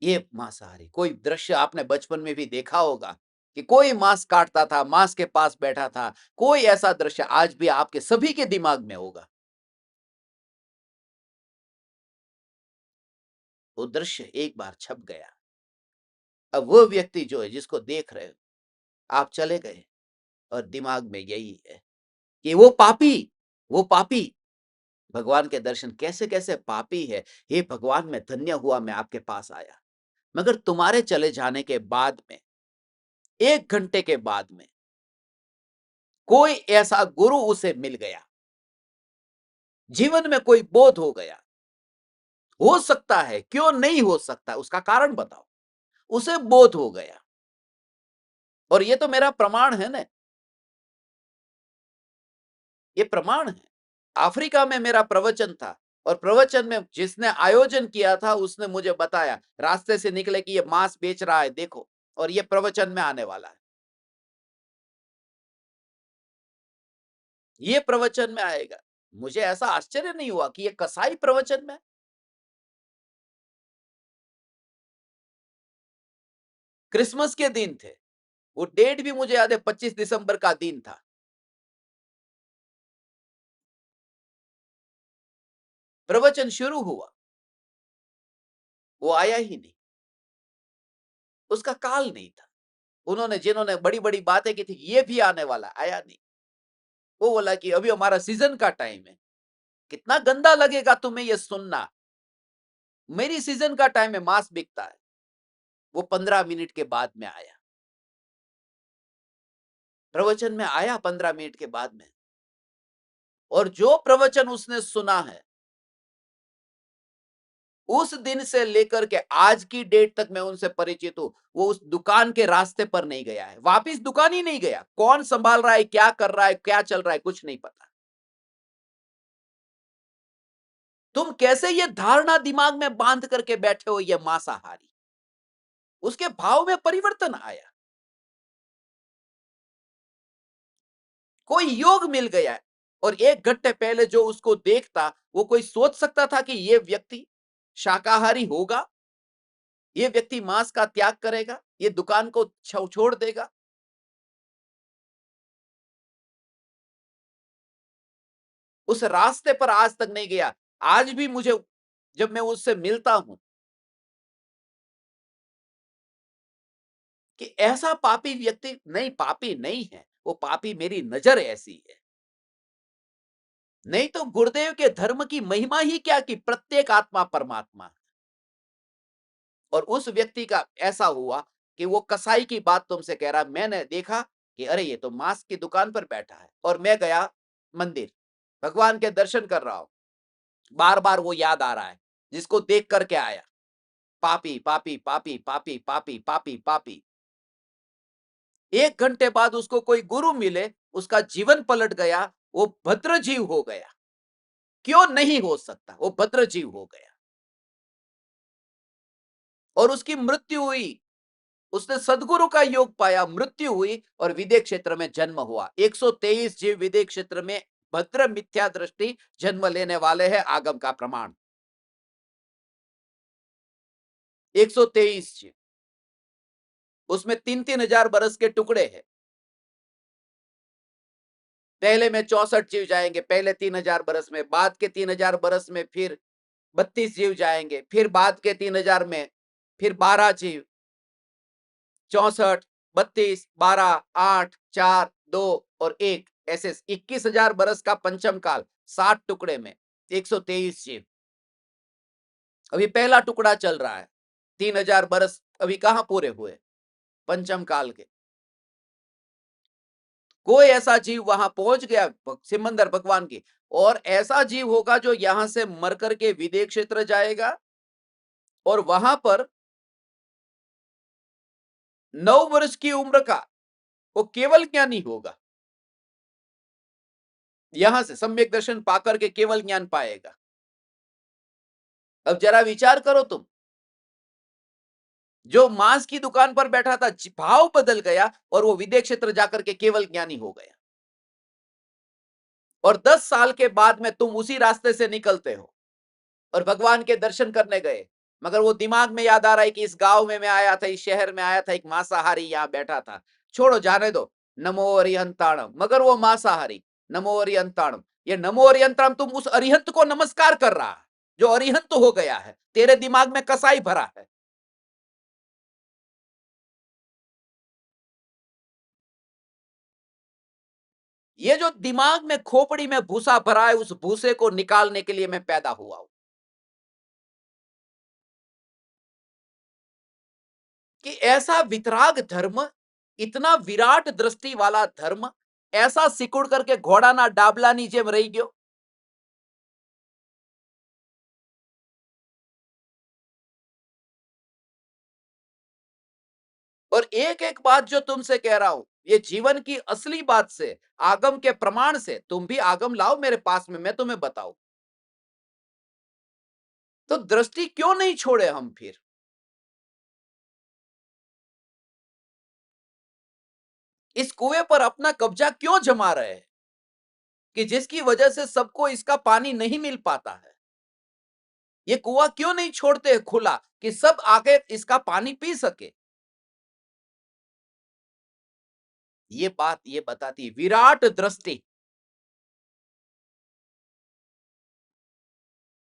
Speaker 1: ये मांसाहारी, कोई दृश्य आपने बचपन में भी देखा होगा कि कोई मांस काटता था, मांस के पास बैठा था, कोई ऐसा दृश्य आज भी आपके सभी के दिमाग में होगा। वो दृश्य एक बार छप गया। अब वो व्यक्ति जो है, जिसको देख रहे हो, आप चले गए और दिमाग में यही है कि वो पापी, वो पापी। भगवान के दर्शन कैसे कैसे पापी है, हे भगवान मैं धन्य हुआ मैं आपके पास आया। मगर तुम्हारे चले जाने के बाद में, 1 घंटे के बाद में, कोई ऐसा गुरु उसे मिल गया, जीवन में कोई बोध हो गया। हो सकता है, क्यों नहीं हो सकता, उसका कारण बताओ। उसे बोध हो गया, और ये तो मेरा प्रमाण है ना, ये प्रमाण है। अफ्रीका में मेरा प्रवचन था और प्रवचन में जिसने आयोजन किया था उसने मुझे बताया, रास्ते से निकले कि ये मांस बेच रहा है देखो, और ये प्रवचन में आने वाला है, ये प्रवचन में आएगा। मुझे ऐसा आश्चर्य नहीं हुआ कि ये कसाई प्रवचन में। क्रिसमस के दिन थे, वो डेट भी मुझे याद है, 25 दिसंबर का दिन था। प्रवचन शुरू हुआ, वो आया ही नहीं, उसका काल नहीं था। उन्होंने, जिन्होंने बड़ी बड़ी बातें की थी, ये भी आने वाला, आया नहीं। वो बोला कि अभी हमारा सीजन का टाइम है। कितना गंदा लगेगा तुम्हें ये सुनना, मेरी सीजन का टाइम है, मांस बिकता है। वो 15 मिनट के बाद में आया, प्रवचन में आया 15 मिनट के बाद में, और जो प्रवचन उसने सुना है, उस दिन से लेकर के आज की डेट तक मैं उनसे परिचित हूं। वो उस दुकान के रास्ते पर नहीं गया है, वापिस दुकान ही नहीं गया। कौन संभाल रहा है, क्या कर रहा है, क्या चल रहा है, कुछ नहीं पता। तुम कैसे ये धारणा दिमाग में बांध करके बैठे हो, ये मांसाहारी? उसके भाव में परिवर्तन आया, कोई योग मिल गया है। और 1 घंटे पहले जो उसको देखता, वो कोई सोच सकता था कि ये व्यक्ति शाकाहारी होगा, ये व्यक्ति मांस का त्याग करेगा, ये दुकान को छोड़ देगा? उस रास्ते पर आज तक नहीं गया। आज भी मुझे, जब मैं उससे मिलता हूं, कि ऐसा पापी व्यक्ति नहीं, पापी नहीं है वो, पापी मेरी नजर ऐसी है। नहीं तो गुरुदेव के धर्म की महिमा ही क्या, कि प्रत्येक आत्मा परमात्मा है। और उस व्यक्ति का ऐसा हुआ कि वो कसाई की बात तुमसे कह रहा, मैंने देखा कि अरे ये तो मांस की दुकान पर बैठा है, और मैं गया मंदिर, भगवान के दर्शन कर रहा हूं, बार बार वो याद आ रहा है, जिसको देख करके आया, पापी पापी पापी पापी पापी पापी पापी। 1 घंटे बाद उसको कोई गुरु मिले, उसका जीवन पलट गया, वो भद्र जीव हो गया। क्यों नहीं हो सकता? वो भद्र जीव हो गया और उसकी मृत्यु हुई। उसने सदगुरु का योग पाया, मृत्यु हुई और विदेह क्षेत्र में जन्म हुआ। 123 जीव विदेह क्षेत्र में भद्र मिथ्या दृष्टि जन्म लेने वाले हैं, आगम का प्रमाण। 123 जीव, उसमें 3-3 हजार बरस के टुकड़े हैं। पहले में 64 जीव जाएंगे, पहले 3 हजार बरस में, बाद के 3 हजार बरस में फिर 32 जीव जाएंगे, फिर बाद के 3 हजार में फिर 12 जीव, 64, 32, 12, 8, 4, 2 और 1, ऐसे 21 हजार बरस का पंचम काल, 60 टुकड़े में 123 जीव। अभी पहला टुकड़ा चल रहा है, 3 हजार बरस अभी कहां पूरे हुए पंचम काल के। कोई ऐसा जीव वहां पहुंच गया, सिमंदर भगवान की, और ऐसा जीव होगा जो यहां से मर करके विदेह क्षेत्र जाएगा और वहां पर 9 वर्ष की उम्र का वो केवल ज्ञानी होगा। यहां से सम्यक दर्शन पाकर के केवल ज्ञान पाएगा। अब जरा विचार करो तुम, जो मांस की दुकान पर बैठा था, भाव बदल गया और वो विदेह क्षेत्र जाकर के केवल ज्ञानी हो गया। और 10 साल के बाद में तुम उसी रास्ते से निकलते हो और भगवान के दर्शन करने गए, मगर वो दिमाग में याद आ रहा है कि इस गांव में मैं आया था, इस शहर में आया था, एक मांसाहारी यहां बैठा था, छोड़ो जाने दो, नमो अरिहंताणम, मगर वो मांसाहारी, नमो अरिहंताणम, ये नमो अरिहंताणम तुम उस अरिहंत को नमस्कार कर रहा है जो अरिहंत हो गया है, तेरे दिमाग में कसाई भरा है। ये जो दिमाग में खोपड़ी में भूसा भरा है, उस भूसे को निकालने के लिए मैं पैदा हुआ हूं। कि ऐसा वितराग धर्म, इतना विराट दृष्टि वाला धर्म, ऐसा सिकुड़ करके घोड़ा ना डाबला नीचे में रही गयो। और एक एक बात जो तुमसे कह रहा हूं, ये जीवन की असली बात से, आगम के प्रमाण से, तुम भी आगम लाओ मेरे पास में, मैं तुम्हें बताऊं। तो दृष्टि क्यों नहीं छोड़े हम फिर? इस कुएं पर अपना कब्जा क्यों जमा रहे हैं कि जिसकी वजह से सबको इसका पानी नहीं मिल पाता है? ये कुआं क्यों नहीं छोड़ते खुला कि सब आके इसका पानी पी सके? ये बात ये बताती है, विराट दृष्टि।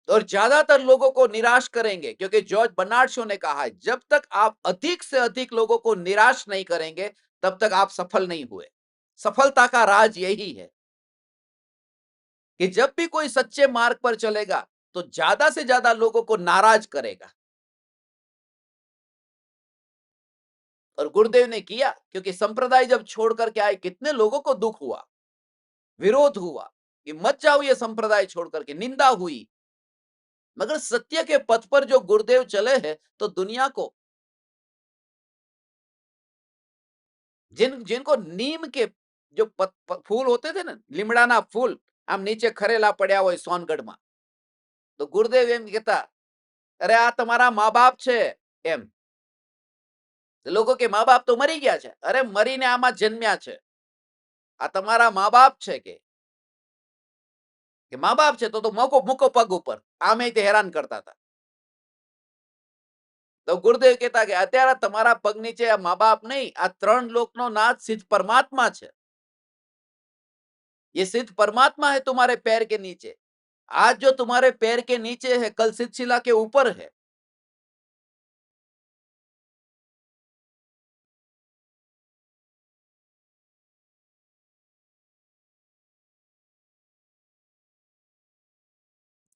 Speaker 1: और ज्यादातर लोगों को निराश करेंगे, क्योंकि जॉर्ज बर्नार्ड शो ने कहा है, जब तक आप अधिक से अधिक लोगों को निराश नहीं करेंगे, तब तक आप सफल नहीं हुए। सफलता का राज यही है कि जब भी कोई सच्चे मार्ग पर चलेगा, तो ज्यादा से ज्यादा लोगों को नाराज करेगा। और गुरुदेव ने किया, क्योंकि संप्रदाय जब छोड़ करके आए, कितने लोगों को दुख हुआ, विरोध हुआ कि मत जाओ ये संप्रदाय छोड़ करके, निंदा हुई। मगर सत्य के पथ पर जो गुरुदेव चले हैं, तो दुनिया को, जिनको नीम के जो फूल होते थे ना, લીમડાના फूल આમ નીચે ખરેલા પડ્યા હોય સોનગઢમાં, તો ગુરુદેવ એમ કહેતા, અરે આ તમારા મા બાપ છે એમ। લોકો કે મા બાપ તો મરી ગયા છે, અરે મરીને આમાં જન્મ્યા છે, આ તમારા મા બાપ છે કે મા બાપ છે તો મૂકો મૂકો પગ ઉપર, આમે તે હેરાન કરતા હતા। તો ગુરુદેવ કહેતા કે અત્યારે તમારા પગ નીચે આ મા બાપ નહીં, આ 3 લોકનો નાથ સિદ્ધ પરમાત્મા છે। ये सिद्ध परमात्मा है तुम्हारे पैर के नीचे। आज जो तुम्हारे पैर के नीचे है, कल सिद्धशिला के ऊपर है।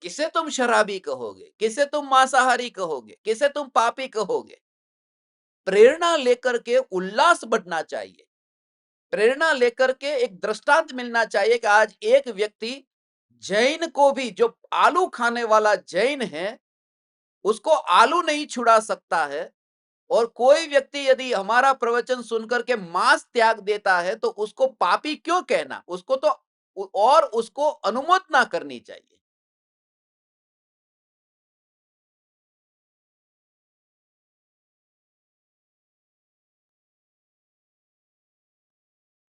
Speaker 1: किसे तुम शराबी कहोगे, किसे तुम मांसाहारी कहोगे, किसे तुम पापी कहोगे? प्रेरणा लेकर के उल्लास बढ़ना चाहिए। प्रेरणा लेकर के एक दृष्टांत मिलना चाहिए कि आज एक व्यक्ति जैन को भी, जो आलू खाने वाला जैन है, उसको आलू नहीं छुड़ा सकता है। और कोई व्यक्ति यदि हमारा प्रवचन सुनकर के मांस त्याग देता है, तो उसको पापी क्यों कहना? उसको तो और उसको अनुमोदना करनी चाहिए।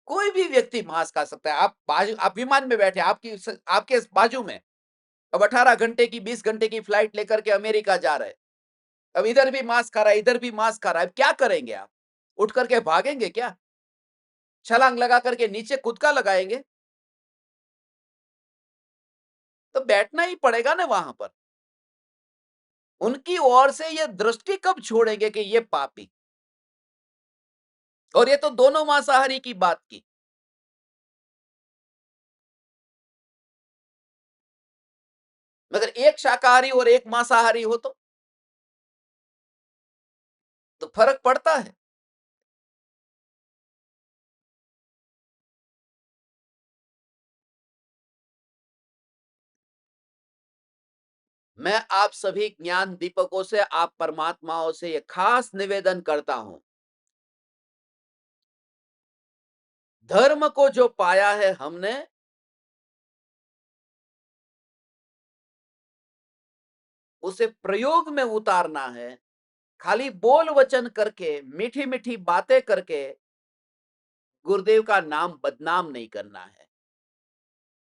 Speaker 1: कोई भी व्यक्ति मांस खा सकता है। आप विमान में बैठे, आपके बाजू में अब 18 घंटे की 20 घंटे की फ्लाइट लेकर के अमेरिका जा रहे हैं। अब इधर भी मांस खा रहा है, इधर भी मांस खा रहा है। अब क्या करेंगे आप? उठ करके भागेंगे क्या? छलांग लगा करके नीचे खुद का लगाएंगे? तो बैठना ही पड़ेगा ना वहां पर। उनकी ओर से ये दृष्टि कब छोड़ेंगे कि ये पापी? और ये तो दोनों मांसाहारी की बात की। मगर एक शाकाहारी और एक मांसाहारी हो तो फर्क पड़ता है। मैं आप सभी ज्ञान दीपकों से, आप परमात्माओं से ये खास निवेदन करता हूं, धर्म को जो पाया है हमने, उसे प्रयोग में उतारना है। खाली बोल वचन करके, मीठी मीठी बातें करके गुरुदेव का नाम बदनाम नहीं करना है।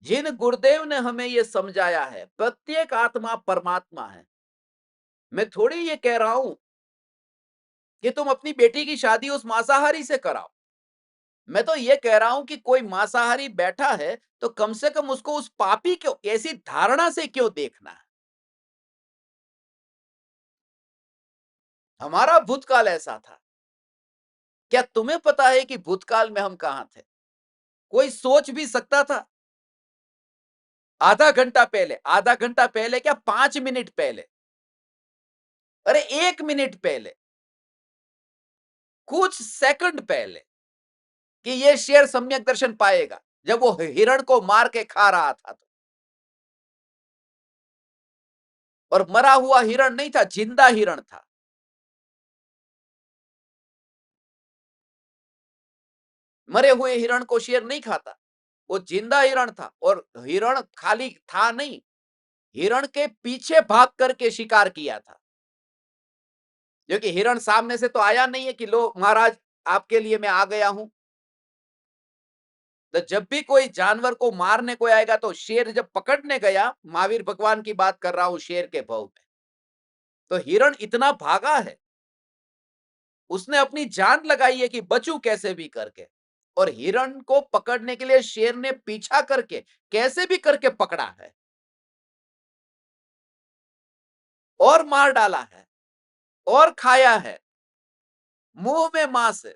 Speaker 1: जिन गुरुदेव ने हमें ये समझाया है, प्रत्येक आत्मा परमात्मा है। मैं थोड़ी ये कह रहा हूं कि तुम अपनी बेटी की शादी उस मांसाहारी से कराओ। मैं तो ये कह रहा हूं कि कोई मांसाहारी बैठा है तो कम से कम उसको उस पापी क्यों, ऐसी धारणा से क्यों देखना है? हमारा भूतकाल ऐसा था। क्या तुम्हें पता है कि भूतकाल में हम कहां थे? कोई सोच भी सकता था? आधा घंटा पहले क्या, 5 मिनट पहले, अरे 1 मिनट पहले, कुछ सेकंड पहले, कि ये शेर सम्यक दर्शन पाएगा, जब वो हिरण को मार के खा रहा था तो। और मरा हुआ हिरण नहीं था, जिंदा हिरण था। मरे हुए हिरण को शेर नहीं खाता, वो जिंदा हिरण था। और हिरण खाली था नहीं, हिरण के पीछे भाग करके शिकार किया था। क्योंकि हिरण सामने से तो आया नहीं है कि लो महाराज, आपके लिए मैं आ गया हूं। तो जब भी कोई जानवर को मारने को आएगा, तो शेर जब पकड़ने गया, महावीर भगवान की बात कर रहा हूं, शेर के भाव में, तो हिरण इतना भागा है, उसने अपनी जान लगाई है कि बचूं कैसे भी करके। और हिरण को पकड़ने के लिए शेर ने पीछा करके कैसे भी करके पकड़ा है और मार डाला है और खाया है, मुंह में मांस है।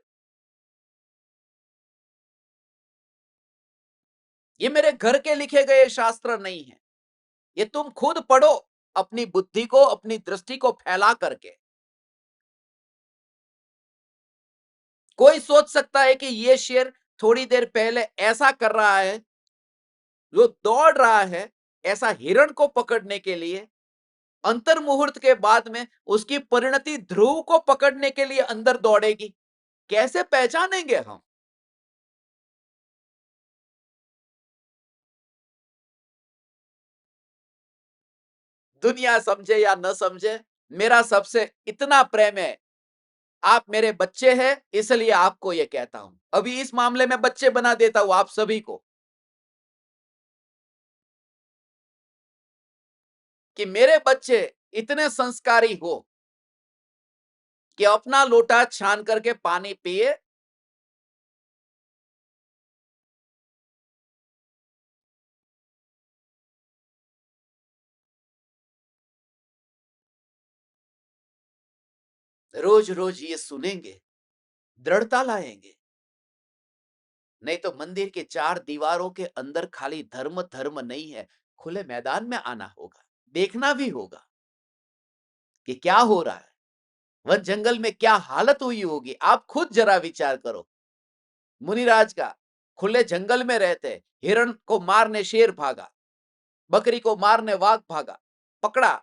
Speaker 1: ये मेरे घर के लिखे गए शास्त्र नहीं है, ये तुम खुद पढ़ो, अपनी बुद्धि को, अपनी दृष्टि को फैला करके। कोई सोच सकता है कि ये शेर थोड़ी देर पहले ऐसा कर रहा है, जो दौड़ रहा है ऐसा हिरण को पकड़ने के लिए, अंतर मुहूर्त के बाद में उसकी परिणति ध्रुव को पकड़ने के लिए अंदर दौड़ेगी। कैसे पहचानेंगे हम? दुनिया समझे या न समझे, मेरा सबसे इतना प्रेम है, आप मेरे बच्चे हैं, इसलिए आपको ये कहता हूं। अभी इस मामले में बच्चे बना देता हूं आप सभी को, कि मेरे बच्चे इतने संस्कारी हो कि अपना लोटा छान करके पानी पिए, रोज रोज ये सुनेंगे, दृढ़ता लाएंगे। नहीं तो मंदिर के चार दीवारों के अंदर खाली धर्म धर्म नहीं है, खुले मैदान में आना होगा, देखना भी होगा कि क्या हो रहा है, वन जंगल में क्या हालत हुई होगी। आप खुद जरा विचार करो। मुनिराज का, खुले जंगल में रहते, हिरण को मारने शेर भागा, बकरी को मारने वाघ भागा, पकड़ा।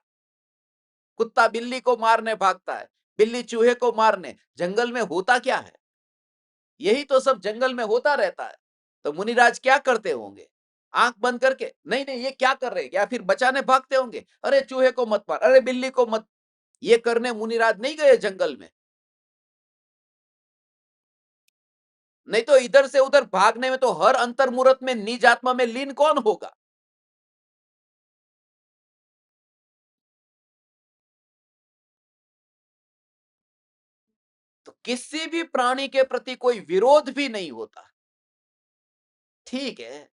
Speaker 1: कुत्ता बिल्ली को मारने भागता है, बिल्ली चूहे को मारने। जंगल में होता क्या है? यही तो सब जंगल में होता रहता है। तो मुनिराज क्या करते होंगे? आंख बंद करके, नहीं नहीं ये क्या कर रहे हैं, या फिर बचाने भागते होंगे, अरे चूहे को मत मार, अरे बिल्ली को मत। ये करने मुनिराज नहीं गए जंगल में। नहीं तो इधर से उधर भागने में तो हर अंतर्मुहूर्त में निज आत्मा में लीन कौन होगा? तो किसी भी प्राणी के प्रति कोई विरोध भी नहीं होता। ठीक है,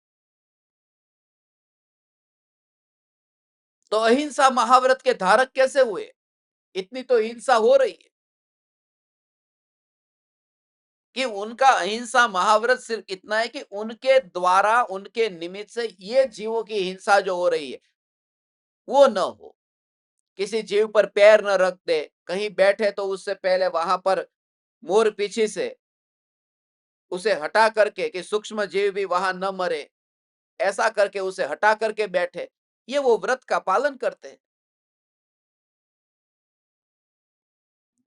Speaker 1: तो अहिंसा महाव्रत के धारक कैसे हुए? इतनी तो हिंसा हो रही है कि उनका अहिंसा महाव्रत सिर्फ इतना है कि उनके द्वारा, उनके निमित्त से ये जीवों की हिंसा जो हो रही है, वो न हो। किसी जीव पर पैर न रख दे, कहीं बैठे तो उससे पहले वहां पर मोर पीछे से उसे हटा करके कि सूक्ष्म जीव भी वहां न मरे, ऐसा करके उसे हटा करके बैठे। ये वो व्रत का पालन करते हैं।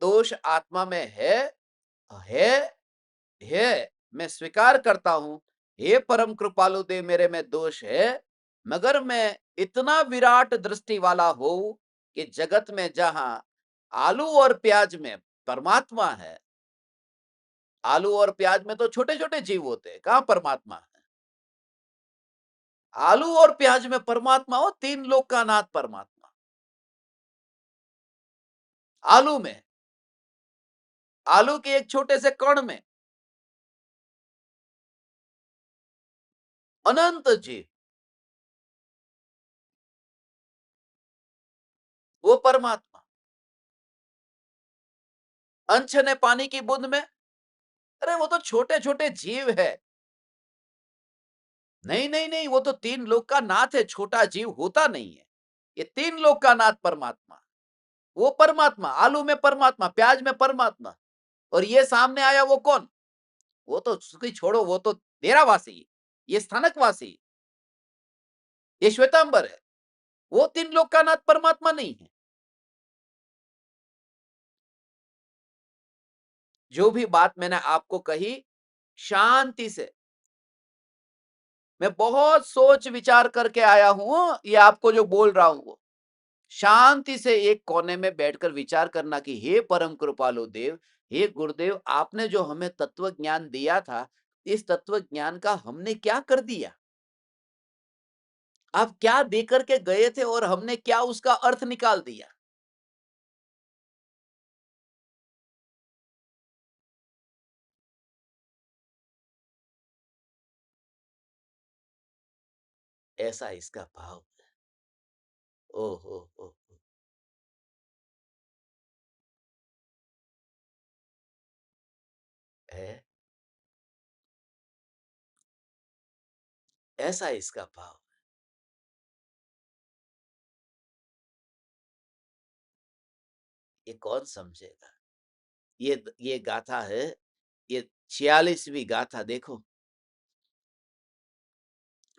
Speaker 1: दोष आत्मा में है, है। मैं स्वीकार करता हूं, हे परम कृपालु देव, मेरे में दोष है, मगर मैं इतना विराट दृष्टि वाला हूं कि जगत में जहां आलू और प्याज में परमात्मा है, आलू और प्याज में तो छोटे छोटे जीव होते हैं, कहां परमात्मा है? आलू और प्याज में परमात्मा हो, तीन लोक का नाथ परमात्मा। आलू में, आलू के एक छोटे से कण में अनंत जीव, वो परमात्मा। अनछने पानी की बूंद में, अरे वो तो छोटे छोटे जीव है। नहीं नहीं नहीं, वो तो तीन लोक का नाथ है, छोटा जीव होता नहीं है। ये तीन लोक का नाथ परमात्मा, वो परमात्मा, आलू में परमात्मा, प्याज में परमात्मा। और ये सामने आया वो कौन? वो तो उसकी छोड़ो, वो तो डेरावासी, ये स्थानकवासी, ये श्वेतांबर है। वो तीन लोक का नाथ परमात्मा नहीं है। जो भी बात मैंने आपको कही, शांति से, मैं बहुत सोच विचार करके आया हूं, ये आपको जो बोल रहा हूं वो शांति से एक कोने में बैठकर विचार करना कि हे परम कृपालु देव, हे गुरुदेव, आपने जो हमें तत्व ज्ञान दिया था, इस तत्व ज्ञान का हमने क्या कर दिया? आप क्या देकर के गए थे और हमने क्या उसका अर्थ निकाल दिया? ऐसा इसका भाव है। ओ हो, है, ऐसा इसका भाव। ये कौन समझेगा? ये गाथा है, ये 46वीं गाथा देखो।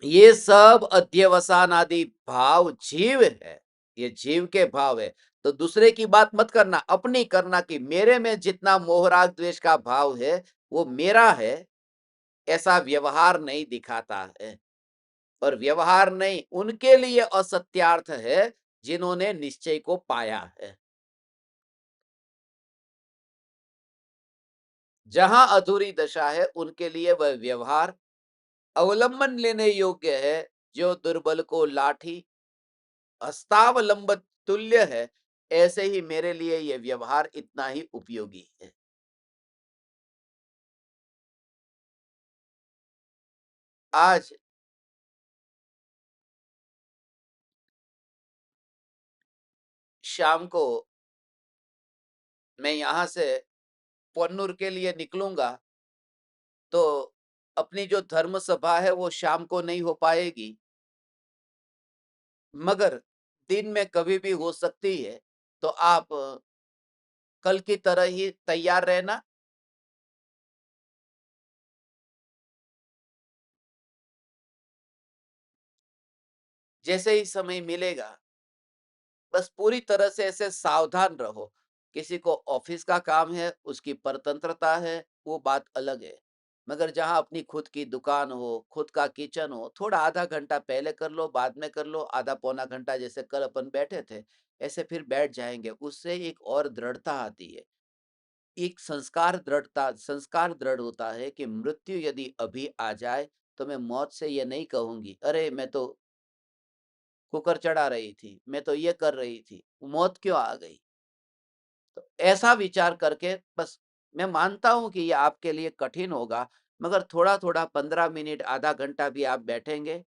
Speaker 1: ये सब अध्यवसान आदि भाव जीव है, ये जीव के भाव है। तो दूसरे की बात मत करना, अपनी करना कि मेरे में जितना मोह राग द्वेष का भाव है वो मेरा है, ऐसा व्यवहार नहीं दिखाता है। और व्यवहार नहीं, उनके लिए असत्यार्थ है जिन्होंने निश्चय को पाया है। जहां अधूरी दशा है उनके लिए वह व्यवहार अवलंबन लेने योग्य है। जो दुर्बल को लाठी हस्तावलंब तुल्य है, ऐसे ही मेरे लिए यह व्यवहार इतना ही उपयोगी है। आज शाम को मैं यहां से पन्नूर के लिए निकलूंगा, तो अपनी जो धर्म सभा है वो शाम को नहीं हो पाएगी, मगर दिन में कभी भी हो सकती है। तो आप कल की तरह ही तैयार रहना। जैसे ही समय मिलेगा, बस पूरी तरह से ऐसे सावधान रहो। किसी को ऑफिस का काम है, उसकी परतंत्रता है, वो बात अलग है। मगर जहाँ अपनी खुद की दुकान हो, खुद का किचन हो, थोड़ा आधा घंटा पहले कर लो, बाद में कर लो, आधा पौना घंटा जैसे कल अपन बैठे थे, ऐसे फिर बैठ जाएंगे। उससे एक और दृढ़ता आती है। एक संस्कार दृढ़ होता है कि मृत्यु यदि अभी आ जाए तो मैं मौत से ये नहीं कहूंगी, अरे मैं तो कुकर चढ़ा रही थी, मैं तो ये कर रही थी, मौत क्यों आ गई। तो ऐसा विचार करके बस, मैं मानता हूं कि ये आपके लिए कठिन होगा, मगर थोड़ा थोड़ा 15 मिनट आधा घंटा भी आप बैठेंगे,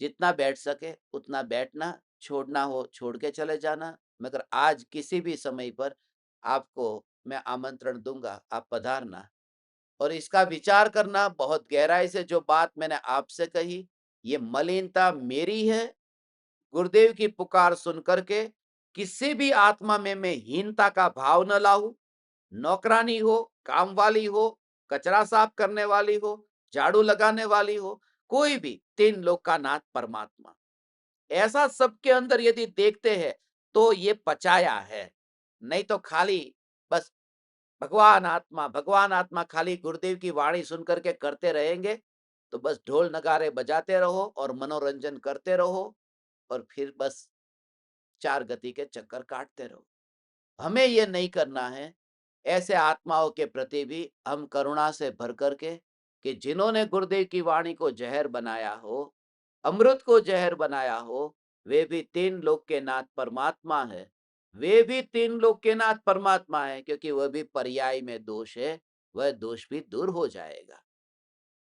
Speaker 1: जितना बैठ सके उतना बैठना, छोड़ना हो छोड़ के चले जाना, मगर आज किसी भी समय पर आपको मैं आमंत्रण दूंगा, आप पधारना और इसका विचार करना बहुत गहराई से। जो बात मैंने आपसे कही, ये मलिनता मेरी है, गुरुदेव की पुकार सुन करके किसी भी आत्मा में मैं हीनता का भाव न लाऊं। नौकरानी हो, काम वाली हो, कचरा साफ करने वाली हो, झाड़ू लगाने वाली हो, कोई भी, तीन लोक का नाथ परमात्मा, ऐसा सबके अंदर यदि देखते हैं तो ये पचाया है। नहीं तो खाली बस भगवान आत्मा खाली गुरुदेव की वाणी सुन करके करते रहेंगे तो बस ढोल नगारे बजाते रहो और मनोरंजन करते रहो और फिर बस चार गति के चक्कर काटते रहो। हमें ये नहीं करना है। ऐसे आत्माओं के प्रति भी हम करुणा से भर करके, कि जिन्होंने गुरुदेव की वाणी को जहर बनाया हो, अमृत को जहर बनाया हो, वे भी तीन लोक के नाथ परमात्मा है। वे भी तीन लोक के नाथ परमात्मा है, क्योंकि वह भी पर्याय में दोष है, वह दोष भी दूर हो जाएगा।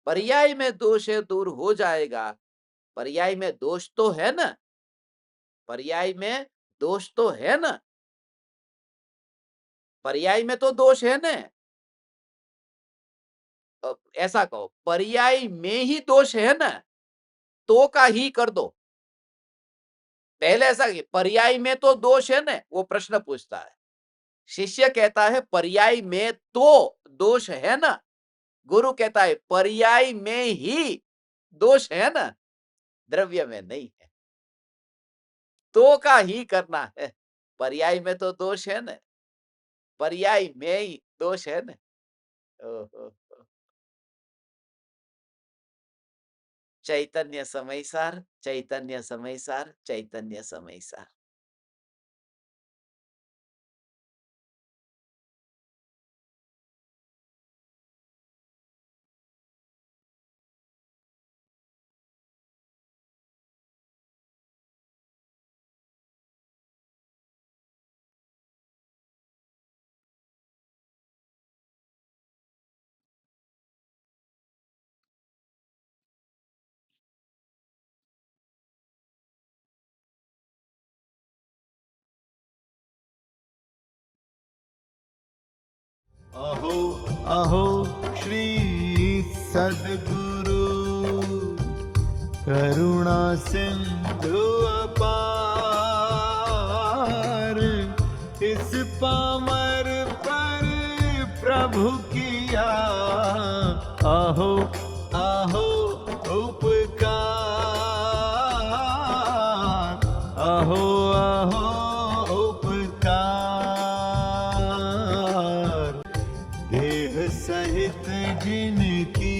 Speaker 1: पर्याय में दोष है, दूर हो जाएगा। पर्याय में दोष तो है ना, पर्याय में दोष तो है ना, पर्याय में तो दोष है ना। ऐसा कहो, पर्याय में ही दोष है ना, तो का ही कर दो। पहले ऐसा कि पर्याय में तो दोष है ना, वो प्रश्न पूछता है। शिष्य कहता है पर्याय में तो दोष है ना, गुरु कहता है पर्याय में ही दोष है ना, द्रव्य में नहीं है। तो का ही करना है, पर्याय में तो दोष है ना, पर्याय में ही दोष है ना। ओहो, चैतन्य समय सार, चैतन्य समय सार, चैतन्य समय सार।
Speaker 2: अहो अहो श्री सद्गुरु करुणा सिंधु अपार, इस पामर पर प्रभु किया अहो अहो उपकार, अहो अहो उपकार। देह सहित जिनकी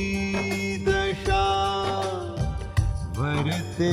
Speaker 2: दशा, वरते